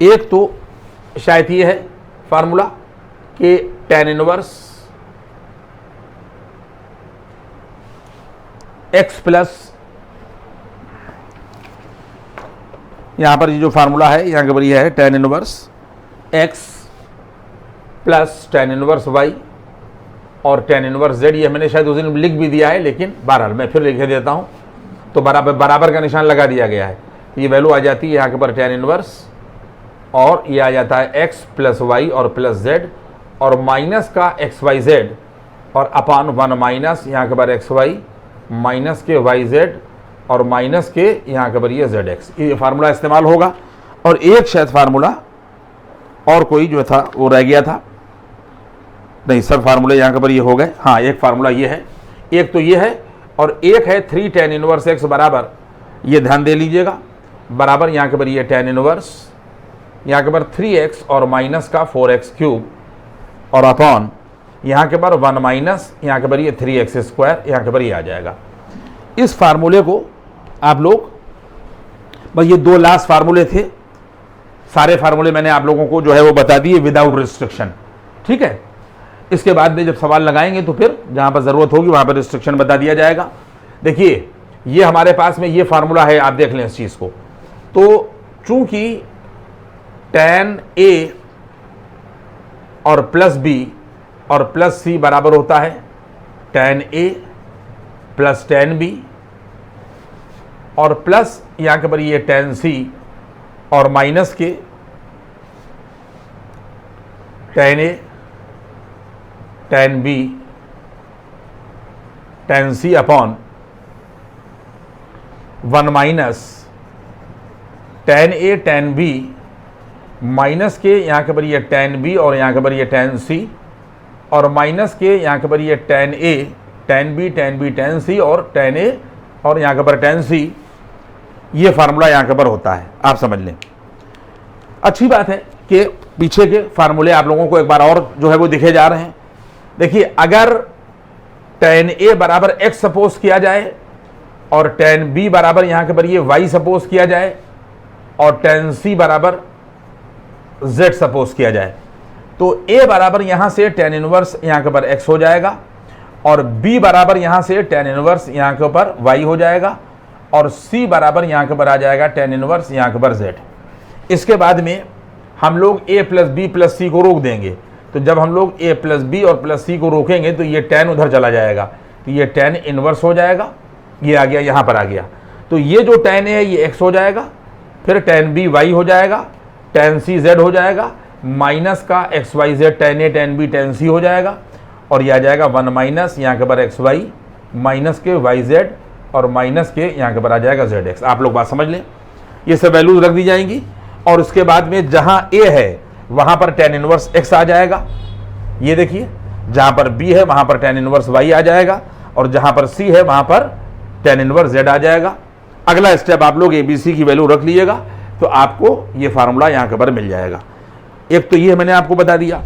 एक तो शायद ये है फार्मूला कि tan इनवर्स x प्लस, यहाँ पर ये जो फार्मूला है यहाँ के ऊपर ये है tan inverse x plus tan inverse y और tan इनवर्स z। ये मैंने शायद उस दिन लिख भी दिया है, लेकिन बहरहाल मैं फिर लिख देता हूँ। तो बराबर का निशान लगा दिया गया है। ये वैल्यू आ जाती है यहाँ के ऊपर tan इनवर्स, और ये आ जाता है x प्लस y और प्लस z, और माइनस का एक्स वाई जेड और अपान 1 माइनस यहाँ के ऊपर एक्स वाई माइनस के वाई जेड और माइनस के यहाँ के ऊपर ये जेड एक्स। ये फार्मूला इस्तेमाल होगा। और एक शायद फार्मूला और कोई जो था वो रह गया था, नहीं सब फार्मूले यहाँ के ऊपर ये हो गए। हाँ, एक फार्मूला ये है, एक तो ये है, और एक है 3 tan इनवर्स एक्स बराबर, ये ध्यान दे लीजिएगा, बराबर यहाँ के ऊपर ये tan इनवर्स यहाँ के ऊपर 3x और माइनस का 4x क्यूब और अपॉन यहाँ के पर 1 माइनस यहाँ के पर ये 3x², यहाँ के पर ये आ जाएगा। इस फार्मूले को आप लोग, बस ये 2 लास्ट फार्मूले थे, सारे फार्मूले मैंने आप लोगों को जो है वो बता दिए विदाउट रिस्ट्रिक्शन, ठीक है। इसके बाद में जब सवाल लगाएंगे तो फिर जहाँ पर ज़रूरत होगी वहाँ पर रिस्ट्रिक्शन बता दिया जाएगा। देखिए ये हमारे पास में ये फार्मूला है, आप देख लें इस चीज़ को। तो चूंकि tan A और प्लस B और प्लस C बराबर होता है tan A plus tan B, और प्लस यहाँ के पर ये tan C और माइनस के tan A tan B tan C upon 1 minus tan A tan B minus के यहाँ के पर ये tan B और यहाँ के पर ये tan C, और माइनस के यहाँ के पर ये tan A tan B tan C और tan A और यहाँ के पर tan C। ये फार्मूला यहाँ के पर होता है, आप समझ लें। अच्छी बात है कि पीछे के फार्मूले आप लोगों को एक बार और जो है वो दिखे जा रहे हैं। देखिए अगर tan A बराबर x सपोज किया जाए और tan B बराबर यहाँ के पर ये y सपोज किया जाए और tan C बराबर z सपोज किया जाए, तो A बराबर यहाँ से tan इनवर्स यहाँ के ऊपर x हो जाएगा और B बराबर यहाँ से tan इनवर्स यहाँ के ऊपर y हो जाएगा और C बराबर यहाँ के ऊपर आ जाएगा tan इनवर्स यहाँ के ऊपर z। इसके बाद में हम लोग A plus B plus C को रोक देंगे, तो जब हम लोग A प्लस B और प्लस C को रोकेंगे तो ये tan उधर चला जाएगा, तो ये tan इनवर्स हो जाएगा, ये आ गया यहाँ पर आ गया। तो ये जो tan A है ये x हो जाएगा, फिर tan B y हो जाएगा, tan C z हो जाएगा, माइनस का x y z tan A tan B tan C हो जाएगा, और यह आ जाएगा 1 माइनस यहाँ के पर एक्स वाई माइनस के वाई जेड और माइनस के यहाँ के पर आ जाएगा जेड एक्स। आप लोग बात समझ लें, ये सब वैल्यूज रख दी जाएंगी और उसके बाद में जहाँ A है वहाँ पर tan इनवर्स x आ जाएगा। ये देखिए जहाँ पर B है वहाँ पर tan इनवर्स y आ जाएगा और जहाँ पर C है वहाँ पर tan इनवर्स z आ जाएगा। अगला स्टेप आप लोग ABC की वैल्यू रख लीजिएगा तो आपको ये फार्मूला यहाँ के पर मिल जाएगा। एक तो ये मैंने आपको बता दिया,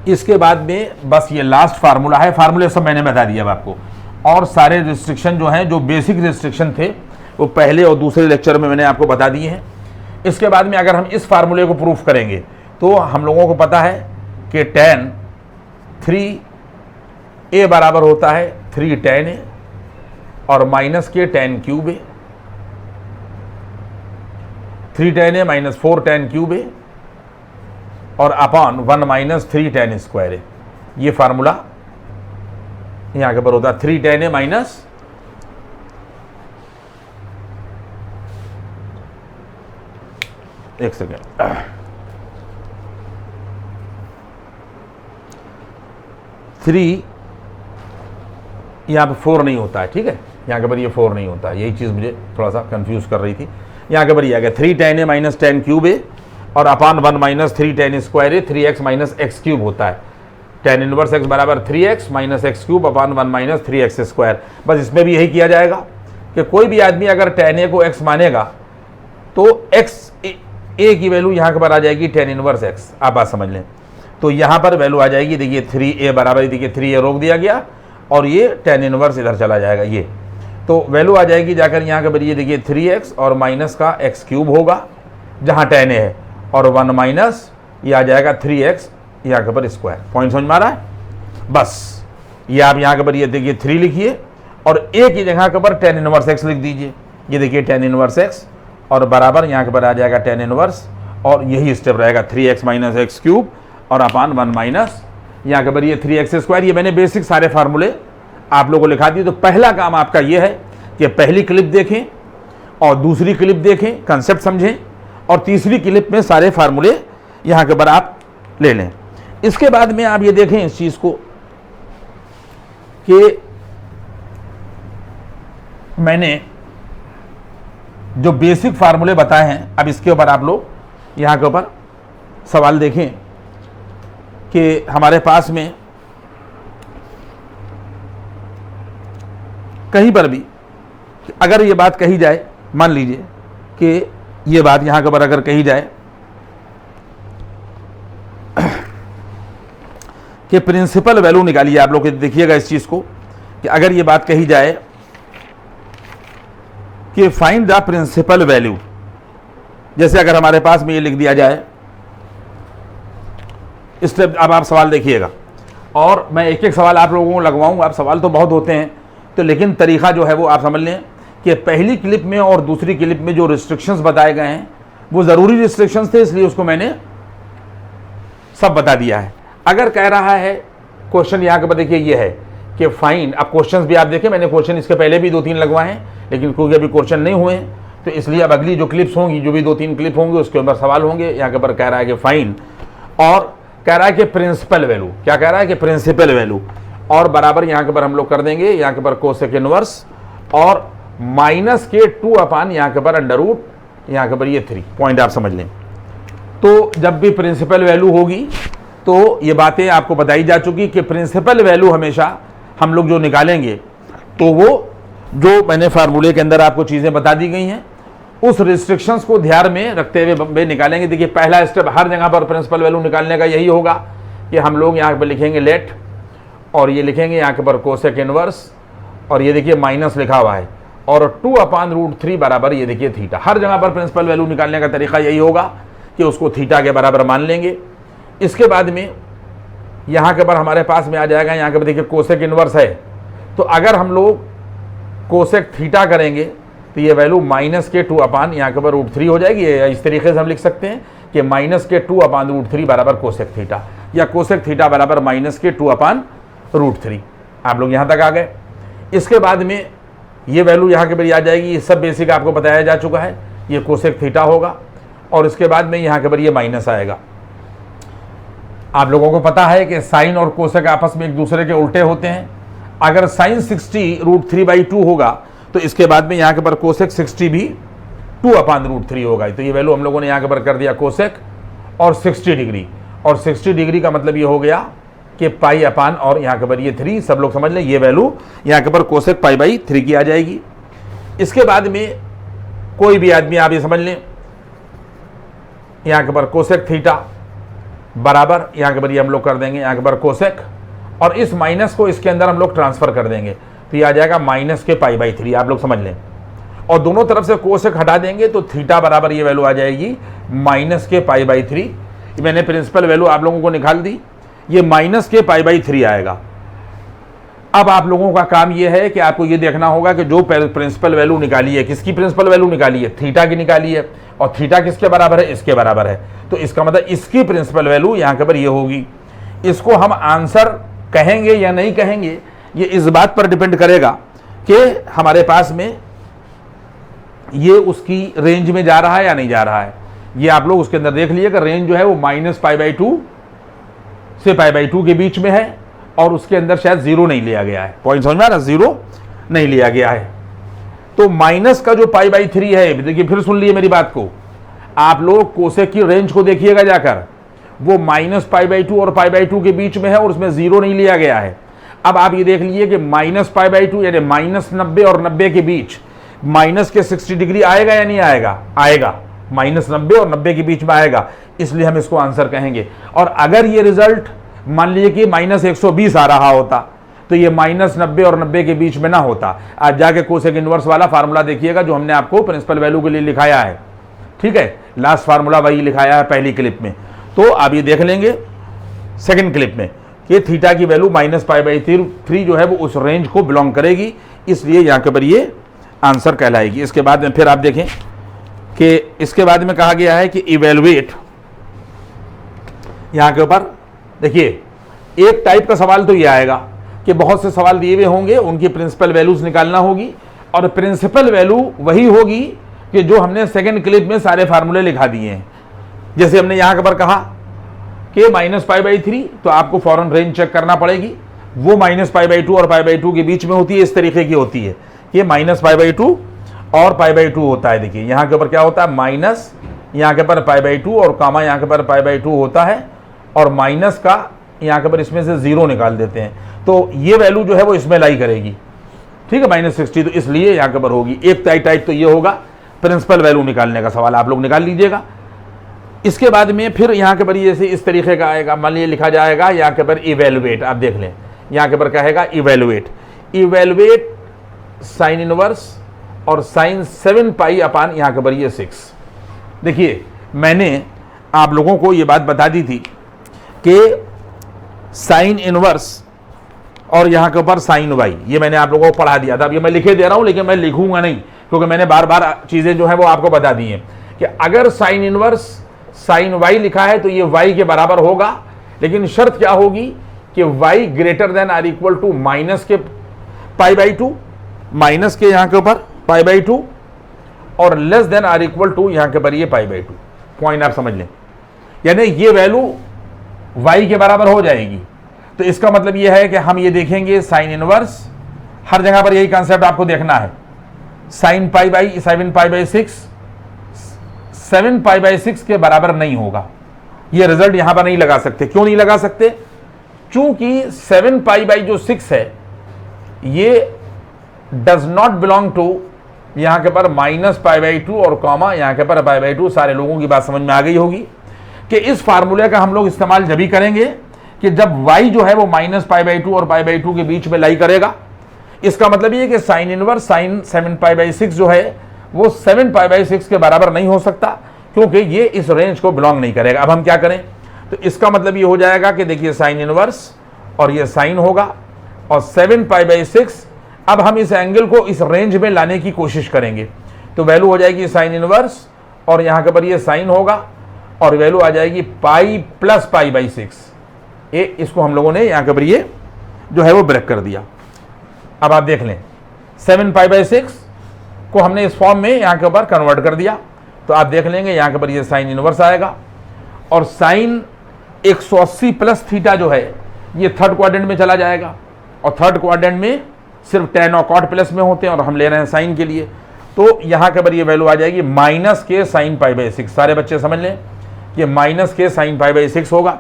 इसके बाद में बस ये लास्ट फार्मूला है, फार्मूले सब मैंने बता दिया अब आपको, और सारे रिस्ट्रिक्शन जो हैं, जो बेसिक रिस्ट्रिक्शन थे वो पहले और दूसरे लेक्चर में मैंने आपको बता दिए हैं। इसके बाद में अगर हम इस फार्मूले को प्रूफ करेंगे तो हम लोगों को पता है कि tan 3A बराबर होता है 3 tan A और माइनस के tan cube A, 3 tan A minus 4 tan cube A और upon 1 minus 3 tan square A। ये फार्मूला यहाँ के पर होता है 3 tan A माइनस एक सेकेंड, थ्री यहाँ पे 4 नहीं होता है, ठीक है, यहाँ के पर ये 4 नहीं होता है, यही चीज़ मुझे थोड़ा सा कंफ्यूज कर रही थी। यहाँ के पर ये आ गया 3 tan A minus tan cube A और अपान 1 minus 3 tan square A, 3x minus x cube होता है, tan इनवर्स x बराबर 3x माइनस एक्स क्यूब अपान 1 माइनस 3x स्क्वायर। बस इसमें भी यही किया जाएगा कि कोई भी आदमी अगर tan A को x मानेगा तो x A की वैल्यू यहाँ के पर आ जाएगी tan इनवर्स x। आप बात समझ लें, तो यहाँ पर वैल्यू आ जाएगी, देखिए 3A बराबर, देखिए 3A रोक दिया गया और ये tan इनवर्स इधर चला जाएगा, ये तो वैल्यू आ जाएगी जाकर यहाँ के पर, ये देखिए 3x और माइनस का x क्यूब होगा जहाँ tan A है और 1 माइनस ये आ जाएगा 3x यहाँ के पर स्क्वायर। पॉइंट समझ में आ रहा है? बस ये आप यहाँ के पर ये देखिए 3 लिखिए और A की जगह के पर tan इनवर्स x लिख दीजिए, ये देखिए tan इनवर्स x और बराबर यहाँ के पर आ जाएगा tan इनवर्स, और यही स्टेप रहेगा 3x माइनस एक्स क्यूब और अपान 1 माइनस यहाँ के पर ये 3x स्क्वायर। ये मैंने बेसिक सारे फार्मूले आप लोगों को लिखा दिए। तो पहला काम आपका ये है कि पहली क्लिप देखें और दूसरी क्लिप देखें, कंसेप्ट समझें, और तीसरी क्लिप में सारे फार्मूले यहाँ के पर आप ले लें। इसके बाद में आप ये देखें इस चीज़ को कि मैंने जो बेसिक फार्मूले बताए हैं, अब इसके ऊपर आप लोग यहाँ के ऊपर सवाल देखें कि हमारे पास में कहीं पर भी अगर ये बात कही जाए, मान लीजिए कि ये बात यहाँ के ऊपर अगर कही जाए कि प्रिंसिपल वैल्यू निकालिए। आप लोग देखिएगा इस चीज को कि अगर ये बात कही जाए कि फाइंड द प्रिंसिपल वैल्यू, जैसे अगर हमारे पास में ये लिख दिया जाए स्टेप, अब आप सवाल देखिएगा और मैं एक एक सवाल आप लोगों को लगवाऊंगा। आप सवाल तो बहुत होते हैं तो, लेकिन तरीका जो है वो आप समझ लें कि पहली क्लिप में और दूसरी क्लिप में जो रिस्ट्रिक्शंस बताए गए हैं वो ज़रूरी रिस्ट्रिक्शंस थे, इसलिए उसको मैंने सब बता दिया है। अगर कह रहा है क्वेश्चन यहाँ के बाद देखिए ये है कि फाइन, अब क्वेश्चंस भी आप देखें, मैंने क्वेश्चन इसके पहले भी 2-3 लगवाए हैं लेकिन क्योंकि अभी क्वेश्चन नहीं हुए हैं तो इसलिए अब अगली जो क्लिप्स होंगी, जो भी 2-3 क्लिप होंगे उसके ऊपर सवाल होंगे। यहाँ के ऊपर कह रहा है कि फाइन और कह रहा है कि प्रिंसिपल वैल्यू, क्या कह रहा है कि प्रिंसिपल वैल्यू, और बराबर यहाँ के ऊपर हम लोग कर देंगे यहाँ के ऊपर कोसेक इनवर्स और माइनस के 2 अपान यहाँ के ऊपर अंडर रूट, यहाँ के ऊपर ये 3 पॉइंट आप समझ लें। तो जब भी प्रिंसिपल वैल्यू होगी तो ये बातें आपको बताई जा चुकी कि प्रिंसिपल वैल्यू हमेशा हम लोग जो निकालेंगे तो वो जो मैंने फार्मूले के अंदर आपको चीज़ें बता दी गई हैं उस रिस्ट्रिक्शंस को ध्यान में रखते हुए निकालेंगे। देखिए पहला स्टेप हर जगह पर प्रिंसिपल वैल्यू निकालने का यही होगा कि हम लोग यहाँ पर लिखेंगे लेट और ये लिखेंगे यहाँ के पर कोसेक इनवर्स और ये देखिए माइनस लिखा हुआ है और 2 अपान रूट 3 बराबर ये देखिए थीटा। हर जगह पर प्रिंसिपल वैल्यू निकालने का तरीका यही होगा कि उसको थीटा के बराबर मान लेंगे। इसके बाद में यहाँ के पर हमारे पास में आ जाएगा, यहाँ के पर देखिए कोसेक इनवर्स है तो अगर हम लोग कोसेक थीटा करेंगे तो ये वैल्यू माइनस के 2 अपान यहाँ के पर रूट 3 हो जाएगी। इस तरीके से हम लिख सकते हैं कि माइनस के 2 अपान रूट 3 बराबर कोसेक थीटा या कोसेक थीटा बराबर माइनस के 2 अपान रूट 3। आप लोग यहाँ तक आ गए। इसके बाद में ये वैल्यू यहाँ के पर आ जाएगी, ये सब बेसिक आपको बताया जा चुका है, ये कोसेक थीटा होगा और इसके बाद में यहाँ के पर ये माइनस आएगा। आप लोगों को पता है कि साइन और कोसेक आपस में एक दूसरे के उल्टे होते हैं। अगर साइन 60 रूट 3/2 होगा तो इसके बाद में यहाँ के पर कोसेक 60 भी 2 अपान रूट 3 होगा। तो ये वैल्यू हम लोगों ने यहाँ के पर कर दिया कोसेक और 60 डिग्री, और 60 डिग्री का मतलब ये हो गया कि पाई अपान और यहाँ के पर ये 3, सब लोग समझ लें ये वैल्यू यहाँ के पर कोसेक पाई/3 की आ जाएगी। इसके बाद में कोई भी आदमी आप ये समझ लें यहाँ के पर कोसेक थीटा बराबर यहाँ के पर ये हम लोग कर देंगे यहाँ के पर कोसेक और इस माइनस को इसके अंदर हम लोग ट्रांसफर कर देंगे तो ये आ जाएगा माइनस के पाई/3, आप लोग समझ लें। और दोनों तरफ से कोसेक हटा देंगे तो थीटा बराबर ये वैल्यू आ जाएगी माइनस के पाई/3। मैंने प्रिंसिपल वैल्यू आप लोगों को निकाल दी, ये माइनस के पाई/3 आएगा। अब आप लोगों का काम ये है कि आपको ये देखना होगा कि जो प्रिंसिपल वैल्यू निकाली है, किसकी प्रिंसिपल वैल्यू निकाली है, थीटा की निकाली है और थीटा किसके बराबर है, इसके बराबर है। तो इसका मतलब इसकी प्रिंसिपल वैल्यू यहाँ के पर ये होगी। इसको हम आंसर कहेंगे या नहीं कहेंगे ये इस बात पर डिपेंड करेगा कि हमारे पास में ये उसकी रेंज में जा रहा है या नहीं जा रहा है। ये आप लोग उसके अंदर देख लीजिएगा, रेंज जो है वो -π/2 से π/2 के बीच में है और उसके अंदर शायद 0 नहीं लिया गया है। पॉइंट समझ में आ रहा, 0 नहीं लिया गया है। तो माइनस का जो π/3 है, देखिए फिर सुन लिए मेरी बात को, आप लोग कोसेक की रेंज को देखिएगा जाकर, वो -π/2 और π/2 के बीच में है और उसमें 0 नहीं लिया गया है। अब आप ये देख लीजिए कि -π/2 यानी -90 और 90 के बीच माइनस के 60 डिग्री आएगा या नहीं आएगा, आएगा, -90 और 90 के बीच में आएगा, इसलिए हम इसको आंसर कहेंगे। और अगर ये रिजल्ट मान लीजिए कि -120 आ रहा होता तो ये -90 और 90 के बीच में ना होता। आज जाके कोसेक इनवर्स वाला फार्मूला देखिएगा जो हमने आपको प्रिंसिपल वैल्यू के लिए लिखाया है, ठीक है, लास्ट फार्मूला वही लिखाया है पहली क्लिप में। तो आप ये देख लेंगे सेकंड क्लिप में कि थीटा की वैल्यू -π/3 जो है वो उस रेंज को बिलोंग करेगी, इसलिए यहाँ के ऊपर ये आंसर कहलाएगी। इसके बाद में फिर आप देखें कि इसके बाद में कहा गया है कि इवेलुएट, यहाँ के ऊपर देखिए एक टाइप का सवाल तो ये आएगा कि बहुत से सवाल दिए हुए होंगे, उनकी प्रिंसिपल वैल्यूज निकालना होगी और प्रिंसिपल वैल्यू वही होगी कि जो हमने सेकंड क्लिप में सारे फार्मूले लिखा दिए हैं। जैसे हमने यहाँ पर कहा कि -π/3 तो आपको फौरन रेंज चेक करना पड़ेगी, वो -π/2 और π/2 के बीच में होती है, इस तरीके की होती है कि -π/2 और π/2 होता है। देखिए यहाँ के ऊपर क्या होता है, माइनस यहाँ के पर π/2 और कामा यहाँ के पर π/2 होता है और माइनस का यहाँ के पर इसमें से 0 निकाल देते हैं, तो ये वैल्यू जो है वो इसमें लाई करेगी, ठीक है, -60, तो इसलिए यहाँ के पर होगी। एक टाइप तो ये होगा प्रिंसिपल वैल्यू निकालने का सवाल, आप लोग निकाल लीजिएगा। इसके बाद में फिर यहाँ के पर जैसे इस तरीके का आएगा, मान लीजिए लिखा जाएगा यहाँ के पर इवेलुएट, आप देख लें यहाँ के पर कहेगा इवेलुएट, इवेलुएट साइन इनवर्स और साइन 7 पाई अपान यहाँ के पर ये 6। देखिए मैंने आप लोगों को ये बात बता दी थी कि साइन इनवर्स और यहाँ के ऊपर साइन वाई, ये मैंने आप लोगों को पढ़ा दिया था। अब ये मैं लिखे दे रहा हूँ लेकिन मैं लिखूंगा नहीं, क्योंकि मैंने बार बार चीज़ें जो है वो आपको बता दी हैं कि अगर साइन इनवर्स साइन वाई लिखा है तो ये वाई के बराबर होगा, लेकिन शर्त क्या होगी कि y greater than or equal to minus के पाई बाई 2, माइनस के यहाँ के ऊपर पाई बाई 2 और less than or equal to यहाँ के ऊपर ये पाई बाई 2। पॉइंट आप समझ लें, यानी ये वैल्यू वाई के बराबर हो जाएगी। तो इसका मतलब ये है कि हम ये देखेंगे साइन इनवर्स, हर जगह पर यही कॉन्सेप्ट आपको देखना है, sine pi by 7 pi by 6 7 pi by 6 के बराबर नहीं होगा। ये रिजल्ट यहां पर नहीं लगा सकते। क्यों नहीं लगा सकते? चूंकि 7 पाई बाई जो 6 है ये डज नॉट बिलोंग टू यहां के पर माइनस पाई बाई 2 और कॉमा यहां के पर पाई बाई 2। सारे लोगों की बात समझ में आ गई होगी कि इस फार्मूले का हम लोग इस्तेमाल जब भी करेंगे कि जब y जो है वो माइनस पाई बाई 2 और पाई बाई 2 के बीच में लाई करेगा। इसका मतलब ये कि sine inverse sine 7 pi by 6 जो है वो 7 पाई बाई 6 के बराबर नहीं हो सकता, क्योंकि ये इस रेंज को बिलोंग नहीं करेगा। अब हम क्या करें? तो इसका मतलब ये हो जाएगा कि देखिए साइन इनवर्स और ये साइन होगा और 7 पाई बाई 6। अब हम इस एंगल को इस रेंज में लाने की कोशिश करेंगे तो वैल्यू हो जाएगी साइन इनवर्स और यहाँ के पर ये साइन होगा और वैल्यू आ जाएगी पाई प्लस पाई बाई 6। इसको हम लोगों ने यहाँ के पर ये जो है वो ब्रेक कर दिया। अब आप देख लें 7 पाई बाई 6 को हमने इस फॉर्म में यहाँ के ऊपर कन्वर्ट कर दिया तो आप देख लेंगे यहाँ के पर ये साइन इनवर्स आएगा और साइन 180 प्लस थीटा जो है ये थर्ड क्वाड्रेंट में चला जाएगा और थर्ड क्वाड्रेंट में सिर्फ tan और cot प्लस में होते हैं और हम ले रहे हैं साइन के लिए। तो यहाँ के पर ये वैल्यू आ जाएगी माइनस के साइन पाई बाई 6। सारे बच्चे समझ लें कि माइनस के साइन पाई बाई 6 होगा।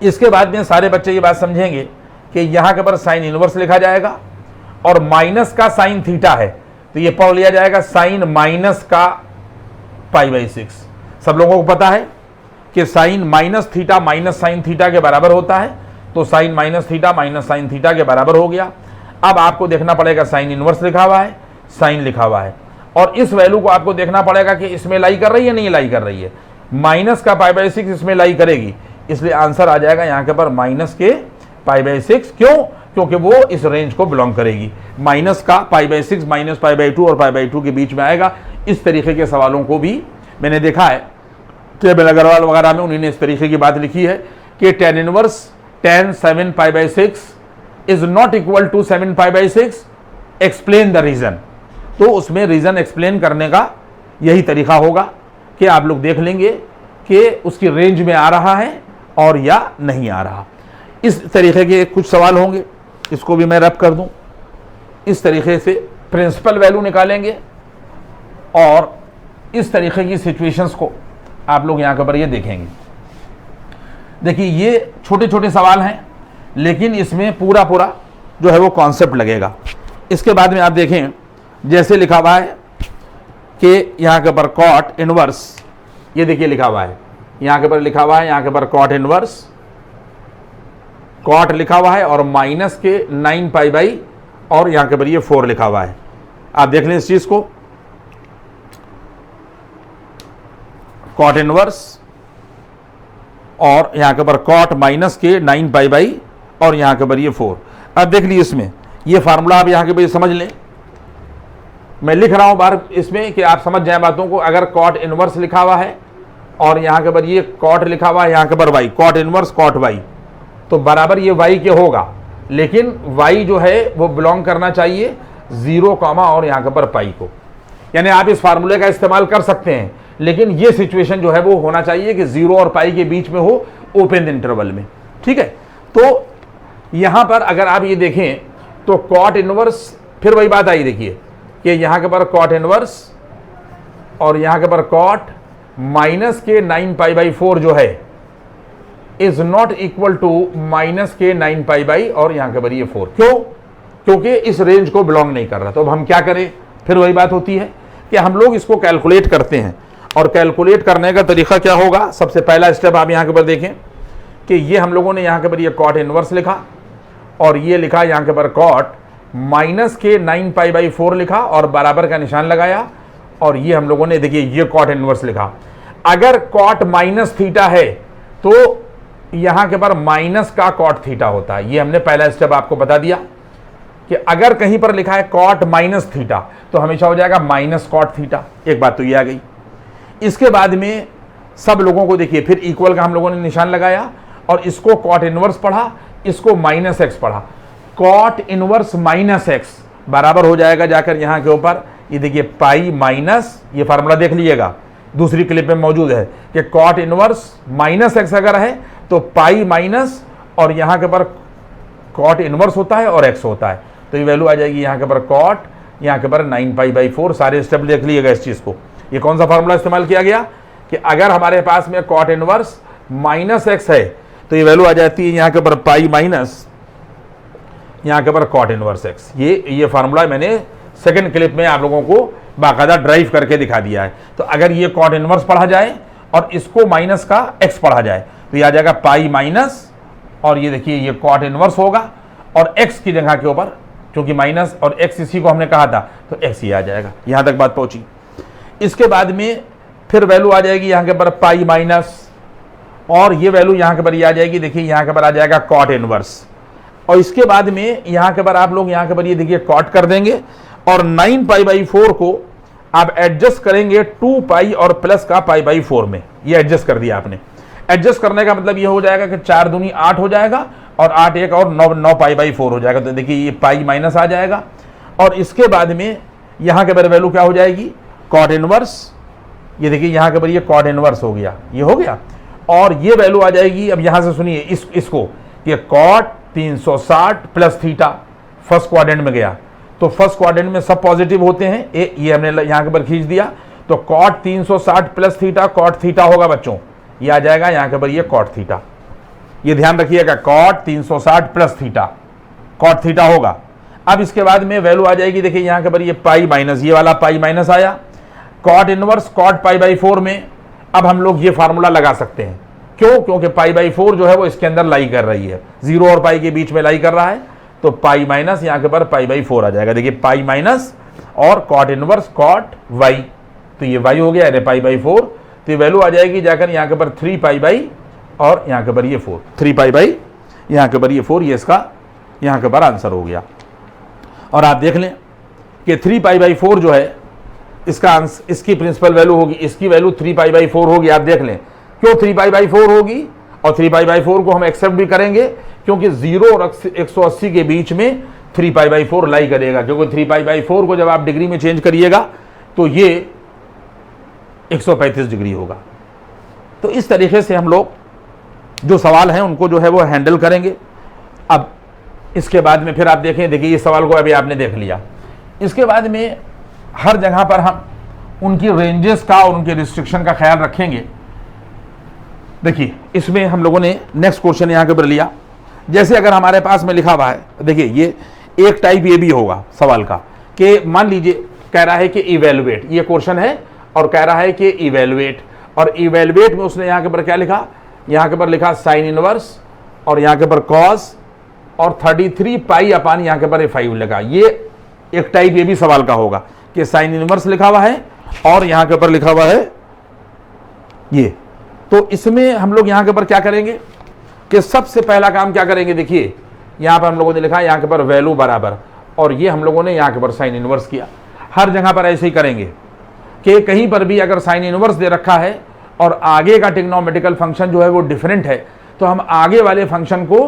इसके बाद में सारे बच्चे ये बात समझेंगे कि यहाँ के पर साइन इनवर्स लिखा जाएगा और माइनस का साइन थीटा है तो ये पढ़ लिया जाएगा साइन माइनस का पाई बाई 6। सब लोगों को पता है कि sine minus theta minus sine theta के बराबर होता है, तो sine minus theta minus sine theta के बराबर हो गया। अब आपको देखना पड़ेगा साइन इनवर्स लिखा हुआ है, साइन लिखा हुआ है और इस वैल्यू को आपको देखना पड़ेगा कि इसमें लाई कर रही है नहीं लाई कर रही है। माइनस का पाई बाई 6 इसमें लाई करेगी, इसलिए आंसर आ जाएगा यहाँ के पर माइनस के पाई बाई 6। क्यों? क्योंकि वो इस रेंज को बिलोंग करेगी। माइनस का पाई बाई 6 माइनस पाई बाई 2 और पाई बाई 2 के बीच में आएगा। इस तरीके के सवालों को भी मैंने देखा है, टेबल अग्रवाल वगैरह में उन्होंने इस तरीके की बात लिखी है कि tan inverse tan 7 pi by 6 is not equal to 7 pi by 6, explain the reason. तो उसमें रीजन एक्सप्लेन करने का यही तरीका होगा कि आप लोग देख लेंगे कि उसकी रेंज में आ रहा है और या नहीं आ रहा। इस तरीके के कुछ सवाल होंगे, इसको भी मैं रब कर दूं। इस तरीके से प्रिंसिपल वैल्यू निकालेंगे और इस तरीके की सिचुएशंस को आप लोग यहाँ के ऊपर ये देखेंगे। देखिए ये छोटे छोटे सवाल हैं लेकिन इसमें पूरा पूरा जो है वो कॉन्सेप्ट लगेगा। इसके बाद में आप देखें जैसे लिखा हुआ है कि यहाँ के ऊपर कॉट इनवर्स, ये देखिए लिखा हुआ है यहाँ के ऊपर लिखा हुआ है, यहाँ के ऊपर कॉट इनवर्स कॉट लिखा हुआ है और माइनस के 9 पाई बाई और यहाँ के ऊपर ये 4 लिखा हुआ है। आप देख लें इस चीज को, कॉट इनवर्स और यहाँ के ऊपर कॉट माइनस के 9 पाई बाई और यहाँ के ऊपर ये 4। अब देख लीजिए इसमें ये फार्मूला आप यहाँ के ऊपर समझ लें। मैं लिख रहा हूँ बार इसमें कि आप समझ जाए बातों को। अगर कॉट इनवर्स लिखा हुआ है और यहाँ के ऊपर ये कॉट लिखा हुआ है, यहाँ के ऊपर y, cot inverse cot y, तो बराबर ये वाई के होगा, लेकिन वाई जो है वो बिलोंग करना चाहिए 0 कॉमा और यहाँ के ऊपर पाई को। यानी आप इस फार्मूले का इस्तेमाल कर सकते हैं लेकिन ये सिचुएशन जो है वो होना चाहिए कि 0 और पाई के बीच में हो, ओपन इंटरवल में। ठीक है, तो यहाँ पर अगर आप ये देखें तो कॉट इनवर्स, फिर वही बात आई देखिए कि यहाँ के पर कॉट इनवर्स और यहाँ के पर कॉट माइनस के 9 पाई बाई 4 जो है is not equal to minus के 9 पाई बाई और यहाँ के पर ये 4। क्यों? क्योंकि इस रेंज को बिलोंग नहीं कर रहा। तो अब हम क्या करें? फिर वही बात होती है कि हम लोग इसको कैलकुलेट करते हैं और कैलकुलेट करने का तरीका क्या होगा, सबसे पहला स्टेप आप यहाँ के ऊपर देखें कि ये हम लोगों ने यहाँ के ऊपर ये कॉट इनवर्स लिखा और ये लिखा यहाँ के ऊपर कॉट माइनस के 9π/4 लिखा और बराबर का निशान लगाया और ये हम लोगों ने देखिए ये कॉट इनवर्स लिखा। अगर कॉट माइनस थीटा है तो यहाँ के ऊपर माइनस का कॉट थीटा होता है। ये हमने पहला स्टेप आपको बता दिया कि अगर कहीं पर लिखा है कॉट माइनस थीटा तो हमेशा हो जाएगा माइनस कॉट थीटा। एक बात तो ये आ गई। इसके बाद में सब लोगों को देखिए फिर इक्वल का हम लोगों ने निशान लगाया और इसको कॉट इनवर्स पढ़ा, इसको माइनस एक्स पढ़ा। कॉट इनवर्स माइनस एक्स बराबर हो जाएगा जाकर यहाँ के ऊपर ये देखिए पाई माइनस, ये फार्मूला देख लीजिएगा दूसरी क्लिप में मौजूद है कि कॉट इनवर्स माइनस एक्स अगर है तो पाई माइनस और यहाँ के ऊपर कॉट इनवर्स होता है और एक्स होता है, तो ये वैल्यू आ जाएगी यहाँ के ऊपर कॉट, यहाँ के ऊपर 9π/4। सारे स्टेप देख लीजिएगा इस चीज़ को। ये कौन सा फार्मूला इस्तेमाल किया गया कि अगर हमारे पास में कॉट इनवर्स माइनस एक्स है तो ये वैल्यू आ जाती है यहाँ के ऊपर पाई माइनस यहाँ के ऊपर कॉट इनवर्स एक्स। ये फार्मूला मैंने सेकंड क्लिप में आप लोगों को बाकायदा ड्राइव करके दिखा दिया है। तो अगर ये कॉट इनवर्स पढ़ा जाए और इसको माइनस का एक्स पढ़ा जाए तो ये आ जाएगा पाई माइनस और ये देखिए ये कॉट इनवर्स होगा और एक्स की जगह के ऊपर क्योंकि माइनस और एक्स इसी को हमने कहा था तो एक्स ही आ जाएगा। यहाँ तक बात पहुंची। इसके बाद में फिर वैल्यू आ जाएगी यहाँ के ऊपर पाई माइनस और ये वैल्यू यहाँ के ऊपर ये आ जाएगी, देखिए यहाँ के ऊपर आ जाएगा कॉट इनवर्स और इसके बाद में यहाँ के ऊपर आप लोग यहाँ के ऊपर ये देखिए कॉट कर देंगे और 9π/4 को आप एडजस्ट करेंगे 2π और प्लस का π/4 में। ये एडजस्ट कर दिया आपने। एडजस्ट करने का मतलब ये हो जाएगा कि 4 दूनी 8 हो जाएगा और 8 1 और 9π/4 हो जाएगा। तो देखिए ये पाई माइनस आ जाएगा और इसके बाद में यहाँ के ऊपर वैल्यू क्या हो जाएगी कॉट इनवर्स। ये देखिए यहाँ के ऊपर ये कॉट इनवर्स हो गया, ये हो गया और ये वैल्यू आ जाएगी। अब यहाँ से सुनिए इसको ये cot 360 plus theta first quadrant में गया तो फर्स्ट क्वाड्रेंट में सब पॉजिटिव होते हैं। ये हमने यहाँ के ऊपर खींच दिया तो cot 360 plus theta cot theta होगा बच्चों, ये आ जाएगा यहाँ के ऊपर ये कॉट थीटा। ये ध्यान रखिएगा cot 360 plus theta cot theta होगा। अब इसके बाद में वैल्यू आ जाएगी, देखिए यहाँ के ऊपर ये पाई माइनस, ये वाला पाई माइनस आया कॉट इनवर्स कॉट π/4 में। अब हम लोग ये फार्मूला लगा सकते हैं, क्यों? क्योंकि π/4 जो है वो इसके अंदर लाई कर रही है, 0 और पाई के बीच में लाई कर रहा है तो पाई माइनस यहाँ के ऊपर π/4 आ जाएगा। देखिए पाई माइनस और कॉट इनवर्स कॉट वाई, तो ये वाई हो गया अरे π/4 तो ये वैल्यू आ जाएगी जाकर यहाँ के ऊपर 3π और यहाँ के ऊपर ये 4 3π यहाँ के ऊपर ये 4, ये इसका यहाँ के ऊपर आंसर हो गया। और आप देख लें कि 3π/4 जो है इसकी प्रिंसिपल वैल्यू होगी, इसकी वैल्यू 3π/4 होगी। आप देख लें क्यों 3π/4 होगी और 3π/4 को हम एक्सेप्ट भी करेंगे क्योंकि 0 और 180 के बीच में 3π/4 लाई करेगा, क्योंकि 3π/4 को जब आप डिग्री में चेंज करिएगा तो ये 135 डिग्री होगा। तो इस तरीके से हम लोग जो सवाल हैं उनको जो है वो हैंडल करेंगे। अब इसके बाद में फिर आप देखें, देखिए इस सवाल को अभी आपने देख लिया। इसके बाद में हर जगह पर हम उनकी रेंजेस का और उनके रिस्ट्रिक्शन का ख्याल रखेंगे। देखिए इसमें हम लोगों ने नेक्स्ट क्वेश्चन यहाँ के ऊपर लिया, जैसे अगर हमारे पास में लिखा हुआ है, देखिए ये एक टाइप ये भी होगा सवाल का कि मान लीजिए कह रहा है कि इवेलुएट, ये क्वेश्चन है और कह रहा है कि इवेलुएट, और इवेलुएट में उसने यहाँ के ऊपर क्या लिखा, यहाँ के ऊपर लिखा साइन इनवर्स और यहाँ के ऊपर कॉस और 33π अपान यहाँ के ऊपर 5 लिखा। ये एक टाइप ये भी सवाल का होगा कि साइन इनवर्स लिखा हुआ है और यहाँ के ऊपर लिखा हुआ है ये। तो इसमें हम लोग यहाँ के ऊपर क्या करेंगे कि सबसे पहला काम क्या करेंगे, देखिए यहाँ पर हम लोगों ने लिखा यहाँ के ऊपर वैल्यू बराबर और ये हम लोगों ने यहाँ के ऊपर साइन इनवर्स किया। हर जगह पर ऐसे ही करेंगे कि कहीं पर भी अगर साइन इनवर्स दे रखा है और आगे का ट्रिग्नोमेट्रिकल फंक्शन जो है वो डिफरेंट है तो हम आगे वाले फंक्शन को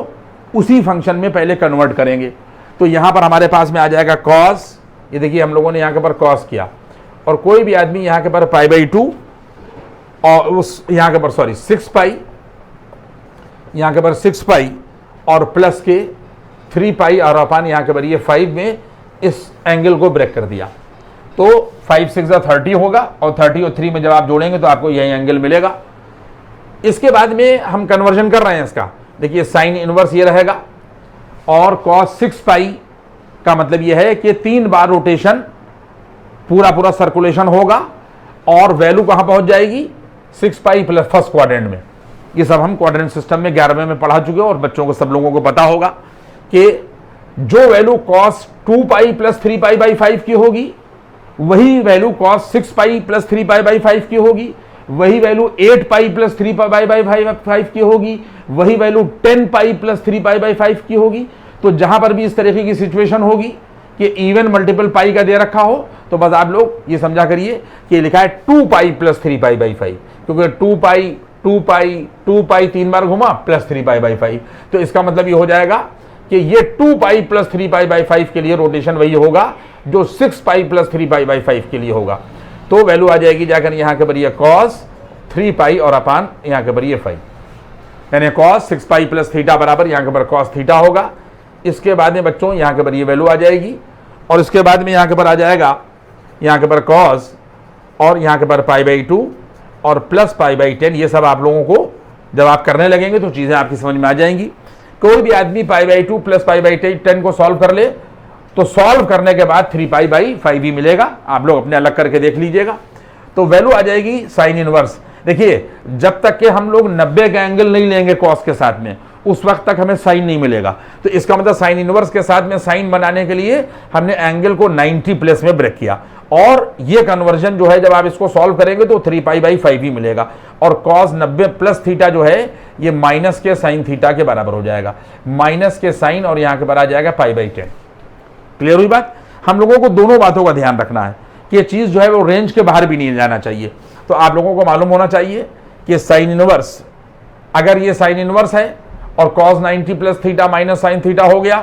उसी फंक्शन में पहले कन्वर्ट करेंगे। तो यहाँ पर हमारे पास में आ जाएगा कॉस, ये देखिए हम लोगों ने यहाँ के ऊपर कॉस किया और कोई भी आदमी यहाँ के ऊपर π/2 और उस यहाँ के ऊपर 6π, यहाँ के ऊपर 6π और प्लस के 3π और अपान यहाँ के ऊपर ये 5 में इस एंगल को ब्रेक कर दिया तो 5 6 30 होगा और 30 और 3 में जब आप जोड़ेंगे तो आपको यही एंगल मिलेगा। इसके बाद में हम कन्वर्जन कर रहे हैं इसका, देखिए साइन इनवर्स ये रहेगा और cos 6π का मतलब ये है कि 3 बार रोटेशन पूरा सर्कुलेशन होगा और वैल्यू कहां पहुंच जाएगी 6 पाई प्लस फर्स्ट क्वाड्रेंट में। ये सब हम क्वाड्रेंट सिस्टम में 11वें में पढ़ा चुके हैं और बच्चों को सब लोगों को पता होगा कि जो value cos 2 pi plus 3 pi by 5 की होगी वही value cos 6 pi plus 3 pi by 5 की होगी, वही value 8 pi plus 3 pi by 5 की होगी, वही value 10 pi plus 3 pi by 5 की होगी। तो जहां पर भी इस तरीके की सिचुएशन होगी कि इवन मल्टीपल पाई का दे रखा हो तो बस आप लोग ये समझा करिए कि लिखा है 2 पाई प्लस 3 पाई बाई 5, क्योंकि 2 पाई 3 बार घुमा प्लस 3 पाई बाई 5, तो इसका मतलब ये हो जाएगा कि ये 2 पाई प्लस 3 पाई बाई 5 के लिए रोटेशन वही होगा जो 6 पाई प्लस 3 पाई बाई 5 के लिए होगा। तो वैल्यू आ जाएगी जाकर यहां के बरिए cos 3 पाई और अपान यहां के बरिए 5, यानी cos 6 पाई प्लस थीटा बराबर यहां के पर cos थीटा होगा। इसके बाद में बच्चों यहां के पर ये वैल्यू आ जाएगी और इसके बाद में यहां के पर आ जाएगा यहां के पर cos और यहां के पर पाई बाई 2 और प्लस पाई बाई 10। ये सब आप लोगों को जब आप करने लगेंगे तो चीजें आपकी समझ में आ जाएंगी। कोई भी आदमी पाई बाई 2 प्लस पाई बाई 10 को सॉल्व कर ले तो सॉल्व करने के बाद 3 पाई बाई 5 ही मिलेगा। आप लोग अपने अलग करके देख लीजिएगा। तो वैल्यू आ जाएगी साइन इनवर्स। देखिए जब तक कि हम लोग 90 का एंगल नहीं लेंगे कॉस के साथ में उस वक्त तक हमें साइन नहीं मिलेगा। तो इसका मतलब साइन इनवर्स के साथ में साइन बनाने के लिए हमने एंगल को 90 प्लस में ब्रेक किया और ये कन्वर्जन जो है जब आप इसको सॉल्व करेंगे तो 3 पाई बाई 5 ही मिलेगा और कॉस 90 प्लस थीटा जो है ये माइनस के साइन थीटा के बराबर हो जाएगा, माइनस के साइन और यहां के बराबर आ जाएगा पाई बाई 10। क्लियर हुई बात? हम लोगों को दोनों बातों का ध्यान रखना है कि ये चीज जो है वो रेंज के बाहर भी नहीं जाना चाहिए। तो आप लोगों को मालूम होना चाहिए कि साइन इनवर्स, अगर ये साइन इनवर्स है और cos 90 plus theta minus sine theta हो गया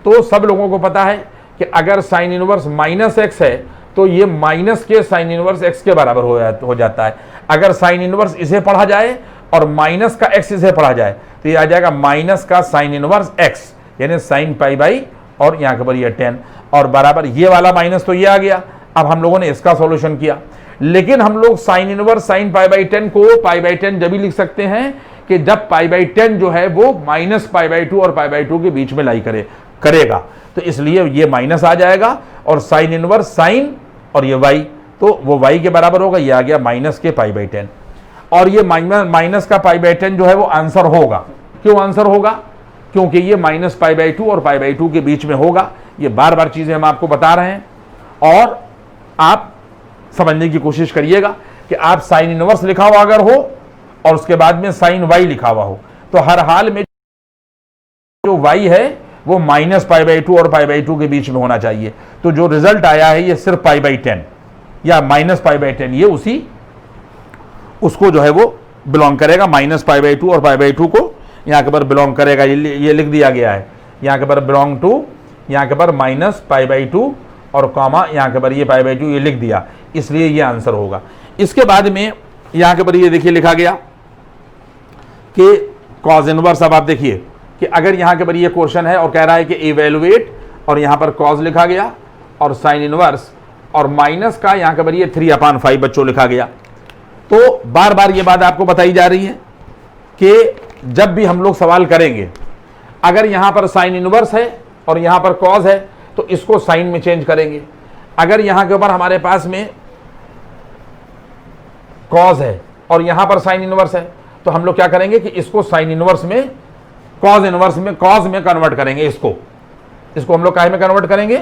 तो सब लोगों को पता है कि अगर साइन इनवर्स माइनस एक्स है तो ये माइनस के साइन इनवर्स एक्स के बराबर हो जाता है। अगर साइन इनवर्स इसे पढ़ा जाए और माइनस का एक्स इसे पढ़ा जाए तो ये आ जाएगा माइनस का साइन इनवर्स एक्स, यानी साइन पाई बाई और यहां के पर ये 10 और बराबर ये वाला माइनस तो ये आ गया। अब हम लोगों ने इसका सॉल्यूशन किया, लेकिन हम लोग sine inverse sine pi by 10 को पाई बाई 10 जब भी लिख सकते हैं कि जब पाई बाई 10 जो है वो माइनस पाई बाई 2 और पाई बाई 2 के बीच में लाई करेगा। तो इसलिए ये माइनस आ जाएगा और साइन इनवर्स साइन और ये वाई तो वो वाई के बराबर होगा। ये आ गया माइनस के पाई बाई 10 और ये माइनस का पाई बाई 10 जो है वो आंसर होगा। क्यों आंसर होगा? क्योंकि ये माइनस पाई बाई 2 और पाई बाई 2 के बीच में होगा। ये बार बार चीजें हम आपको बता रहे हैं और आप समझने की कोशिश करिएगा कि आप साइन इनवर्स लिखा हुआ अगर हो और उसके बाद में साइन वाई लिखा हुआ हो तो हर हाल में जो वाई है वो माइनस पाई बाई 2 और पाई बाई 2 के बीच में होना चाहिए। तो जो रिजल्ट आया है ये सिर्फ पाई बाई 10 या माइनस पाई बाई 10 ये उसको जो है वो बिलोंग करेगा, माइनस पाई बाई 2 और पाई बाई 2 को यहाँ के पर बिलोंग करेगा। ये लिख दिया गया है यहाँ के पर बिलोंग टू, यहाँ के पर माइनस पाई बाई 2 और कॉमा यहाँ के पर ये पाई बाई 2 ये लिख दिया, इसलिए ये आंसर होगा। इसके बाद में यहाँ के पर ये देखिए लिखा गया कि कॉस इनवर्स। अब आप देखिए कि अगर यहाँ के पर ये क्वेश्चन है और कह रहा है कि इवेलुएट और यहाँ पर कॉस लिखा गया और साइन इनवर्स और माइनस का यहाँ के पर ये 3/5 बच्चों लिखा गया, तो बार बार ये बात आपको बताई जा रही है कि जब भी हम लोग सवाल करेंगे अगर यहाँ पर साइन इनवर्स है और यहाँ पर कॉस है तो इसको साइन में चेंज करेंगे। अगर यहाँ के ऊपर हमारे पास में कॉस है और यहाँ पर साइन इनवर्स है तो हम लोग क्या करेंगे कि इसको साइन इनवर्स में कॉस इनवर्स में कॉस में कन्वर्ट करेंगे। इसको हम लोग काहे में कन्वर्ट करेंगे?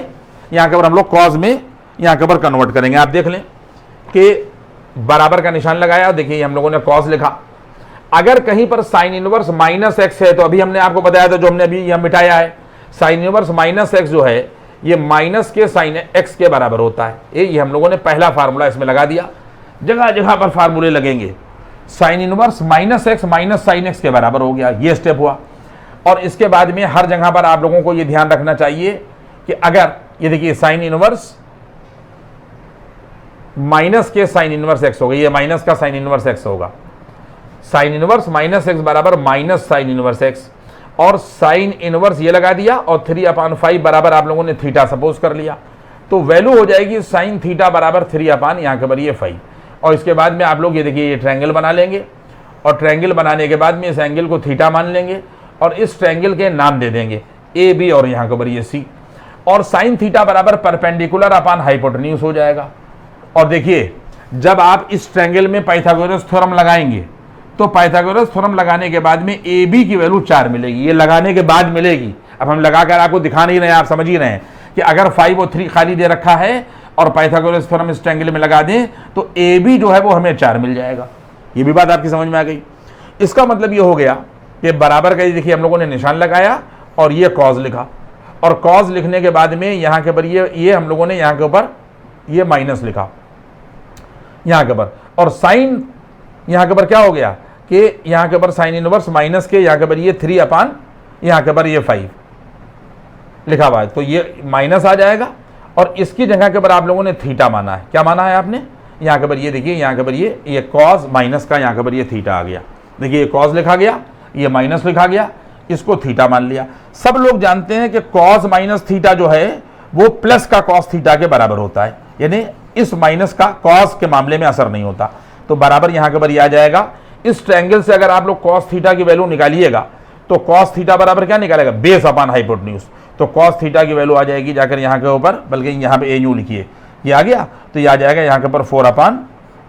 यहाँ के ऊपर हम लोग कॉस में यहाँ के ऊपर कन्वर्ट करेंगे। आप देख लें कि बराबर का निशान लगाया, देखिए हम लोगों ने कॉस लिखा। अगर कहीं पर साइन इनवर्स माइनस एक्स है तो अभी हमने आपको बताया था जो हमने अभी यह मिटाया है, साइन इनवर्स माइनस एक्स जो है ये माइनस के साइन एक्स के बराबर होता है। ये हम लोगों ने पहला फार्मूला इसमें लगा दिया। जगह जगह पर फार्मूले लगेंगे। Sine inverse minus x minus sine x के बराबर हो गया, ये स्टेप हुआ। और इसके बाद में हर जगह पर आप लोगों को ये ध्यान रखना चाहिए कि अगर ये देखिए साइन इनवर्स माइनस के साइन इनवर्स एक्स होगा, ये माइनस का साइन इनवर्स एक्स होगा। साइन इनवर्स माइनस एक्स बराबर माइनस साइन इनवर्स एक्स और साइन इनवर्स ये लगा दिया और 3/5 बराबर आप लोगों ने थीटा सपोज कर लिया, तो वैल्यू हो जाएगी साइन थीटा बराबर 3/, यहाँ के बराबर 5। और इसके बाद में आप लोग ये देखिए ये ट्रायंगल बना लेंगे और ट्रायंगल बनाने के बाद में इस एंगल को थीटा मान लेंगे और इस ट्रायंगल के नाम दे देंगे ए बी और यहाँ के बराबर ये सी और साइन थीटा बराबर परपेंडिकुलर अपॉन हाइपोटेन्यूज हो जाएगा। और देखिए जब आप इस ट्रायंगल में पाइथागोरस थ्योरम लगाएंगे तो पाइथागोरस थ्योरम लगाने के बाद में ए बी की वैल्यू 4 मिलेगी, ये लगाने के बाद मिलेगी। अब हम लगाकर आपको दिखा नहीं रहे हैं, आप समझ ही रहे हैं कि अगर 5 और 3 खाली दे रखा है और पाइथागोरस थ्योरम इस ट्रायंगल में लगा दें तो ए बी जो है वो हमें 4 मिल जाएगा। ये भी बात आपकी समझ में आ गई। इसका मतलब ये हो गया कि बराबर का, देखिए हम लोगों ने निशान लगाया और ये कॉज लिखा, और कॉज लिखने के बाद में यहाँ के ऊपर ये हम लोगों ने यहाँ के ऊपर ये माइनस लिखा यहाँ के ऊपर, और साइन यहाँ के ऊपर क्या हो गया कि यहाँ के ऊपर साइन इनवर्स माइनस के यहाँ के ऊपर ये 3 अपान यहाँ के ऊपर ये 5 लिखा हुआ है, तो ये माइनस आ जाएगा। और इसकी जगह के ऊपर आप लोगों ने थीटा माना है। क्या माना है आपने? यहाँ के ऊपर ये देखिए, यहाँ के ऊपर ये कॉस माइनस का यहाँ के ऊपर ये थीटा आ गया। देखिए ये कॉस लिखा गया, ये माइनस लिखा गया, इसको थीटा मान लिया। सब लोग जानते हैं कि कॉस माइनस थीटा जो है वो प्लस का कॉस थीटा के बराबर होता है, यानी इस माइनस का कॉस के मामले में असर नहीं होता। तो बराबर यहाँ के ऊपर ये आ जाएगा। इस ट्रायंगल से अगर आप लोग कॉस थीटा की वैल्यू निकालिएगा तो कॉस थीटा बराबर क्या निकालेगा? Base upon hypotenuse. तो कॉस थीटा की वैल्यू आ जाएगी जाकर यहाँ के ऊपर, बल्कि यहाँ पे ए यू लिखिए, ये आ गया, तो ये आ जाएगा यहाँ के ऊपर 4 अपान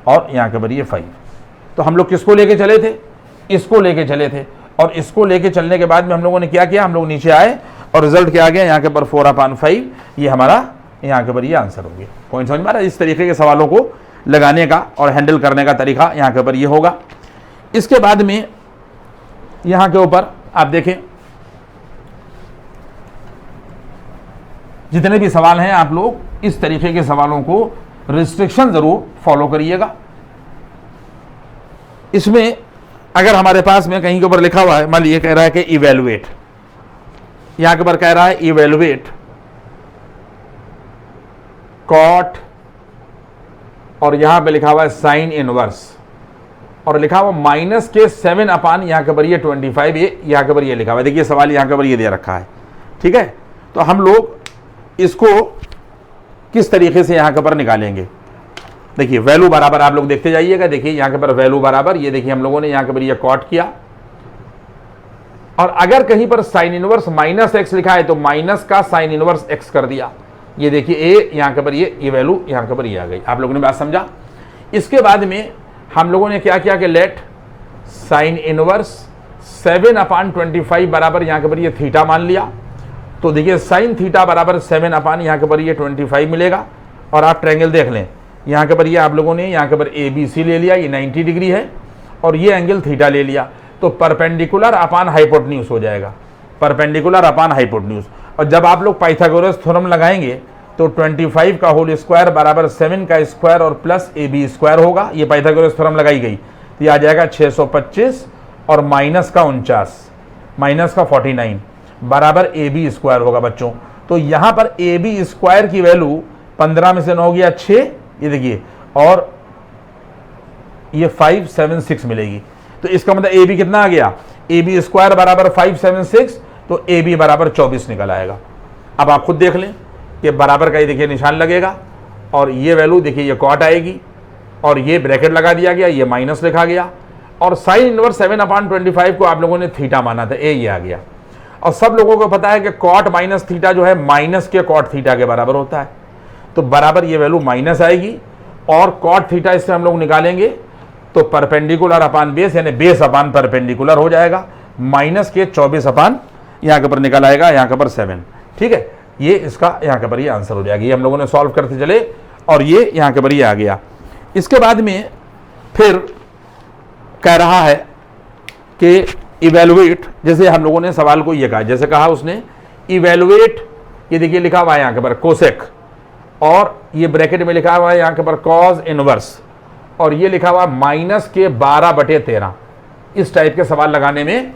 और यहाँ के ऊपर ये 5। तो हम लोग किसको लेके चले थे? इसको लेके चले थे, और इसको लेके चलने के बाद में हम लोगों ने क्या किया? हम लोग नीचे आए और रिजल्ट क्या आ गया? यहाँ के ऊपर 4 अपान 5, ये हमारा यहाँ के ऊपर ये आंसर हो गया। पॉइंट समझ में आ रहा है? इस तरीके के सवालों को लगाने का और हैंडल करने का तरीका यहाँ के ऊपर ये होगा। इसके बाद में यहाँ के ऊपर आप देखें, जितने भी सवाल हैं आप लोग इस तरीके के सवालों को रिस्ट्रिक्शन जरूर फॉलो करिएगा। इसमें अगर हमारे पास में कहीं के ऊपर लिखा हुआ है, मान लीजिए कह रहा है कि इवेलुएट, यहां के ऊपर कह रहा है इवेलुएट कॉट, और यहां पे लिखा हुआ है साइन इनवर्स, और लिखा हुआ माइनस के 7 अपान यहां के ऊपर ये 25, ये यहां के ऊपर ये लिखा हुआ है। देखिए सवाल यहां के ऊपर ये दे रखा है, ठीक है। तो हम लोग इसको किस तरीके से यहां के ऊपर निकालेंगे? देखिए वैल्यू बराबर आप लोग देखते जाइएगा। देखिए यहां के ऊपर वैल्यू बराबर, ये देखिए हम लोगों ने यहां के ऊपर ये कॉट किया, और अगर कहीं पर साइन इनवर्स माइनस एक्स लिखा है तो माइनस का साइन इनवर्स एक्स कर दिया। ये देखिए ए यहां के ऊपर ये वैल्यू यहां के ऊपर ये आ गई। आप लोगों ने बात समझा? इसके बाद में हम लोगों ने क्या किया कि लेट साइन इनवर्स 7 अपान 25 बराबर यहां के ऊपर ये थीटा मान लिया। तो देखिए साइन थीटा बराबर 7 अपान यहाँ के ऊपर ये 25 मिलेगा। और आप ट्रायंगल देख लें, यहाँ के ऊपर ये आप लोगों ने यहाँ के ऊपर ए बी सी ले लिया, ये 90 डिग्री है, और ये एंगल थीटा ले लिया, तो परपेंडिकुलर अपान हाइपोटेन्यूज हो जाएगा, परपेंडिकुलर अपान हाइपोटेन्यूज। और जब आप लोग पाइथागोरस थ्योरम लगाएंगे तो 25 का होल स्क्वायर बराबर 7 का स्क्वायर और प्लस ए बी स्क्वायर होगा। ये पाइथागोरस थ्योरम लगाई गई तो ये आ जाएगा 625 और माइनस का 49 माइनस का 49 बराबर ए बी स्क्वायर होगा बच्चों। तो यहाँ पर ए बी स्क्वायर की वैल्यू 15 में से 9 गया 6, ये देखिए, और ये 576 मिलेगी। तो इसका मतलब ए बी कितना आ गया? ए बी स्क्वायर बराबर 576, तो ए बी बराबर 24 निकल आएगा। अब आप खुद देख लें कि बराबर का ये देखिए निशान लगेगा, और ये वैल्यू देखिए ये कॉट आएगी, और ये ब्रैकेट लगा दिया गया, ये माइनस लिखा गया, और साइन इनवर्स 7 अपान 25 को आप लोगों ने थीटा माना था, ये आ गया। और सब लोगों को पता है कि कॉट माइनस थीटा जो है माइनस के कॉट थीटा के बराबर होता है, तो बराबर ये वैल्यू माइनस आएगी, और कॉट थीटा इससे हम लोग निकालेंगे तो परपेंडिकुलर अपान बेस, यानी बेस अपान परपेंडिकुलर हो जाएगा, माइनस के 24 अपान यहाँ के ऊपर निकल आएगा, यहाँ के ऊपर 7, ठीक है। ये इसका यहाँ के ऊपर ये आंसर हो जाएगा। ये हम लोगों ने सॉल्व करते चले और ये यहाँ के ऊपर ये आ गया। इसके बाद में फिर कह रहा है कि इवेलुएट, जैसे हम लोगों ने सवाल को ये कहा, जैसे कहा उसने इवेलुएट, ये देखिए लिखा हुआ है यहाँ के ऊपर कोसेक, और ये ब्रैकेट में लिखा हुआ है यहाँ के ऊपर कॉस इनवर्स, और ये लिखा हुआ माइनस के 12/13। इस टाइप के सवाल लगाने में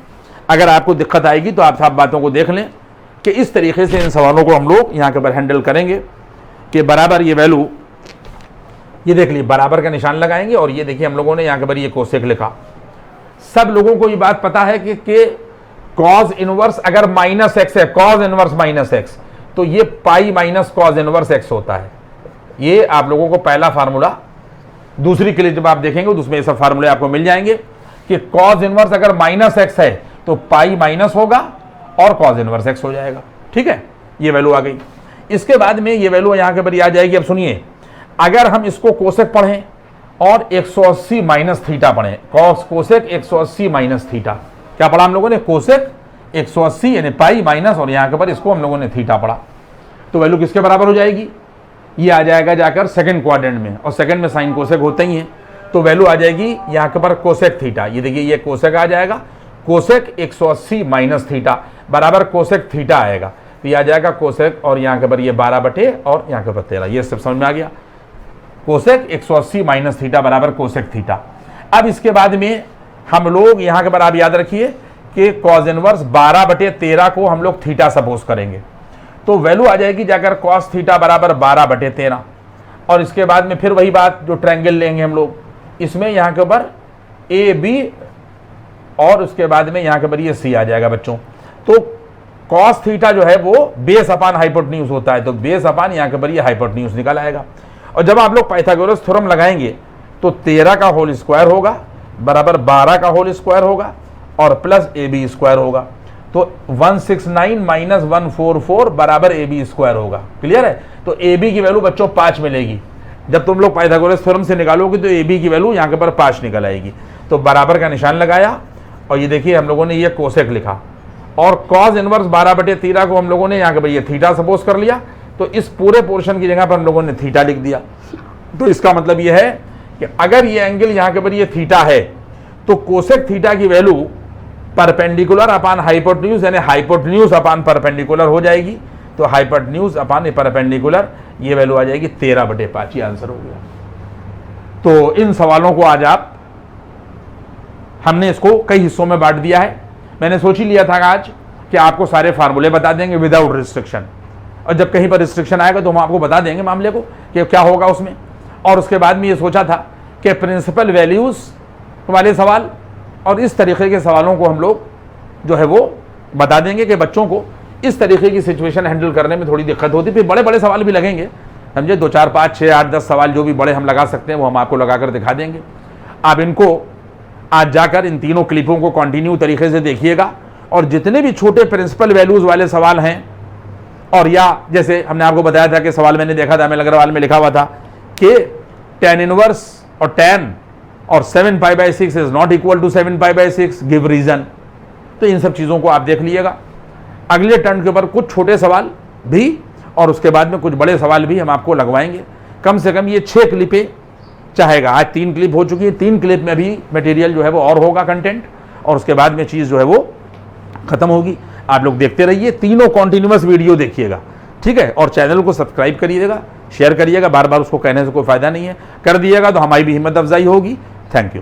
अगर आपको दिक्कत आएगी तो आप सब बातों को देख लें कि इस तरीके से इन सवालों को हम लोग यहाँ के ऊपर हैंडल करेंगे कि बराबर ये वैल्यू, ये देख लीजिए बराबर का निशान लगाएंगे, और ये देखिए हम लोगों ने यहाँ के ऊपर ये कोसेक लिखा। सब लोगों को ये बात पता है कि कॉस इनवर्स अगर माइनस एक्स है, कॉस इनवर्स माइनस एक्स, तो ये pi minus cos inverse x होता है। ये आप लोगों को पहला फार्मूला, दूसरी के लिए जब आप देखेंगे तो उसमें ये सब फार्मूले आपको मिल जाएंगे कि कॉस इनवर्स अगर माइनस एक्स है तो पाई माइनस होगा और कॉस इनवर्स एक्स हो जाएगा, ठीक है। ये वैल्यू आ गई। इसके बाद में ये वैल्यू यहाँ के ऊपर आ जाएगी। अब सुनिए, अगर हम इसको कोसेक पढ़ें और 180 माइनस थीटा पढ़े, कोसेक 180 माइनस थीटा। क्या पढ़ा हम लोगों ने? कोसेक 180 यानी पाई माइनस, और यहाँ के पर इसको हम लोगों ने थीटा पढ़ा। तो वैल्यू किसके बराबर हो जाएगी? ये आ जाएगा जाकर सेकंड क्वाड्रेंट में, और सेकंड में साइन कोसेक होते ही हैं, तो वैल्यू आ जाएगी यहाँ के पर कोसेक थीटा। ये देखिए ये कोसेक आ जाएगा, कोसेक 180 माइनस थीटा बराबर कोसेक थीटा आएगा। तो ये आ जाएगा कोसेक, और यहाँ के पर ये 12 बटे और यहाँ के पर 13। ये सब समझ में आ गया। कोसेक 180 माइनस थीटा बराबर कोसेक थीटा। अब इसके बाद में हम लोग यहाँ के पर आप याद रखिए कि कॉस इनवर्स 12 बटे 13 को हम लोग थीटा सपोज करेंगे, तो वैल्यू आ जाएगी जाकर कॉस थीटा बराबर 12 बटे 13। और इसके बाद में फिर वही बात, जो ट्रायंगल लेंगे हम लोग, इसमें यहाँ के ऊपर ए बी और उसके बाद में यहाँ के ऊपर ये सी आ जाएगा बच्चों। तो कॉस थीटा जो है वो बेस अपान हाइपोटेन्यूज होता है, तो बेस अपान यहाँ के ऊपर ये हाइपोटेन्यूज निकल आएगा। और जब आप लोग पाइथागोरस थ्योरम लगाएंगे तो 13 का होल स्क्वायर होगा बराबर 12 का होल स्क्वायर होगा और प्लस ए बी स्क्वायर होगा। तो 169 माइनस 144 बराबर ए बी स्क्वायर होगा। क्लियर है? तो ए बी की वैल्यू बच्चों 5 मिलेगी। जब तुम लोग पाइथागोरस थ्योरम से निकालोगे तो ए बी की वैल्यू यहाँ के पर 5 निकल आएगी। तो बराबर का निशान लगाया, और ये देखिए हम लोगों ने ये कोसेक लिखा, और कॉस इनवर्स 12 बटे 13 को हम लोगों ने यहाँ के पर ये थीटा सपोज कर लिया। तो इस पूरे पोर्शन की जगह पर हम लोगों ने थीटा लिख दिया। तो इसका मतलब ये है कि अगर ये एंगल यहाँ के पर ये थीटा है, तो कोसेक थीटा की वैल्यू परपेंडिकुलर अपान हाइपोटेन्यूज यानी हाइपोटेन्यूज अपान परपेंडिकुलर हो जाएगी। तो हाइपोटेन्यूज अपान परपेंडिकुलर ये वैल्यू आ जाएगी 13 बटे 5। ये आंसर हो गया। तो इन सवालों को आज हमने इसको कई हिस्सों में बांट दिया है। मैंने सोच ही लिया था आज कि आपको सारे फार्मूले बता देंगे विदाउट रिस्ट्रिक्शन, और जब कहीं पर रिस्ट्रिक्शन आएगा तो हम आपको बता देंगे मामले को कि क्या होगा उसमें। और उसके बाद में ये सोचा था कि प्रिंसिपल वैल्यूज वाले सवाल और इस तरीके के सवालों को हम लोग जो है वो बता देंगे कि बच्चों को इस तरीके की सिचुएशन हैंडल करने में थोड़ी दिक्कत होती है। फिर बड़े बड़े सवाल भी लगेंगे, समझे, 2 4 5 6 8 10 सवाल जो भी बड़े हम लगा सकते हैं वो हम आपको लगाकर दिखा देंगे। आप इनको आज जाकर इन तीनों क्लिपों को कंटिन्यू तरीके से देखिएगा, और जितने भी छोटे प्रिंसिपल वैल्यूज वाले सवाल हैं, और या जैसे हमने आपको बताया था कि सवाल मैंने देखा था अमिल अग्रवाल में लिखा हुआ था कि tan इनवर्स और tan और 7 pi by 6 is not equal to 7 pi by 6, give reason. तो इन सब चीज़ों को आप देख लीजिएगा। अगले टर्न के ऊपर कुछ छोटे सवाल भी और उसके बाद में कुछ बड़े सवाल भी हम आपको लगवाएंगे। कम से कम ये 6 क्लिपें चाहेगा। आज 3 क्लिप हो चुकी है, 3 क्लिप में भी मटेरियल जो है वो और होगा कंटेंट, और उसके बाद में चीज़ जो है वो खत्म होगी। आप लोग देखते रहिए, तीनों कॉन्टिन्यूअस वीडियो देखिएगा, ठीक है। और चैनल को सब्सक्राइब करिएगा, शेयर करिएगा, बार बार उसको कहने से कोई फायदा नहीं है, कर दिएगा तो हमारी भी हिम्मत अफजाई होगी। Thank you.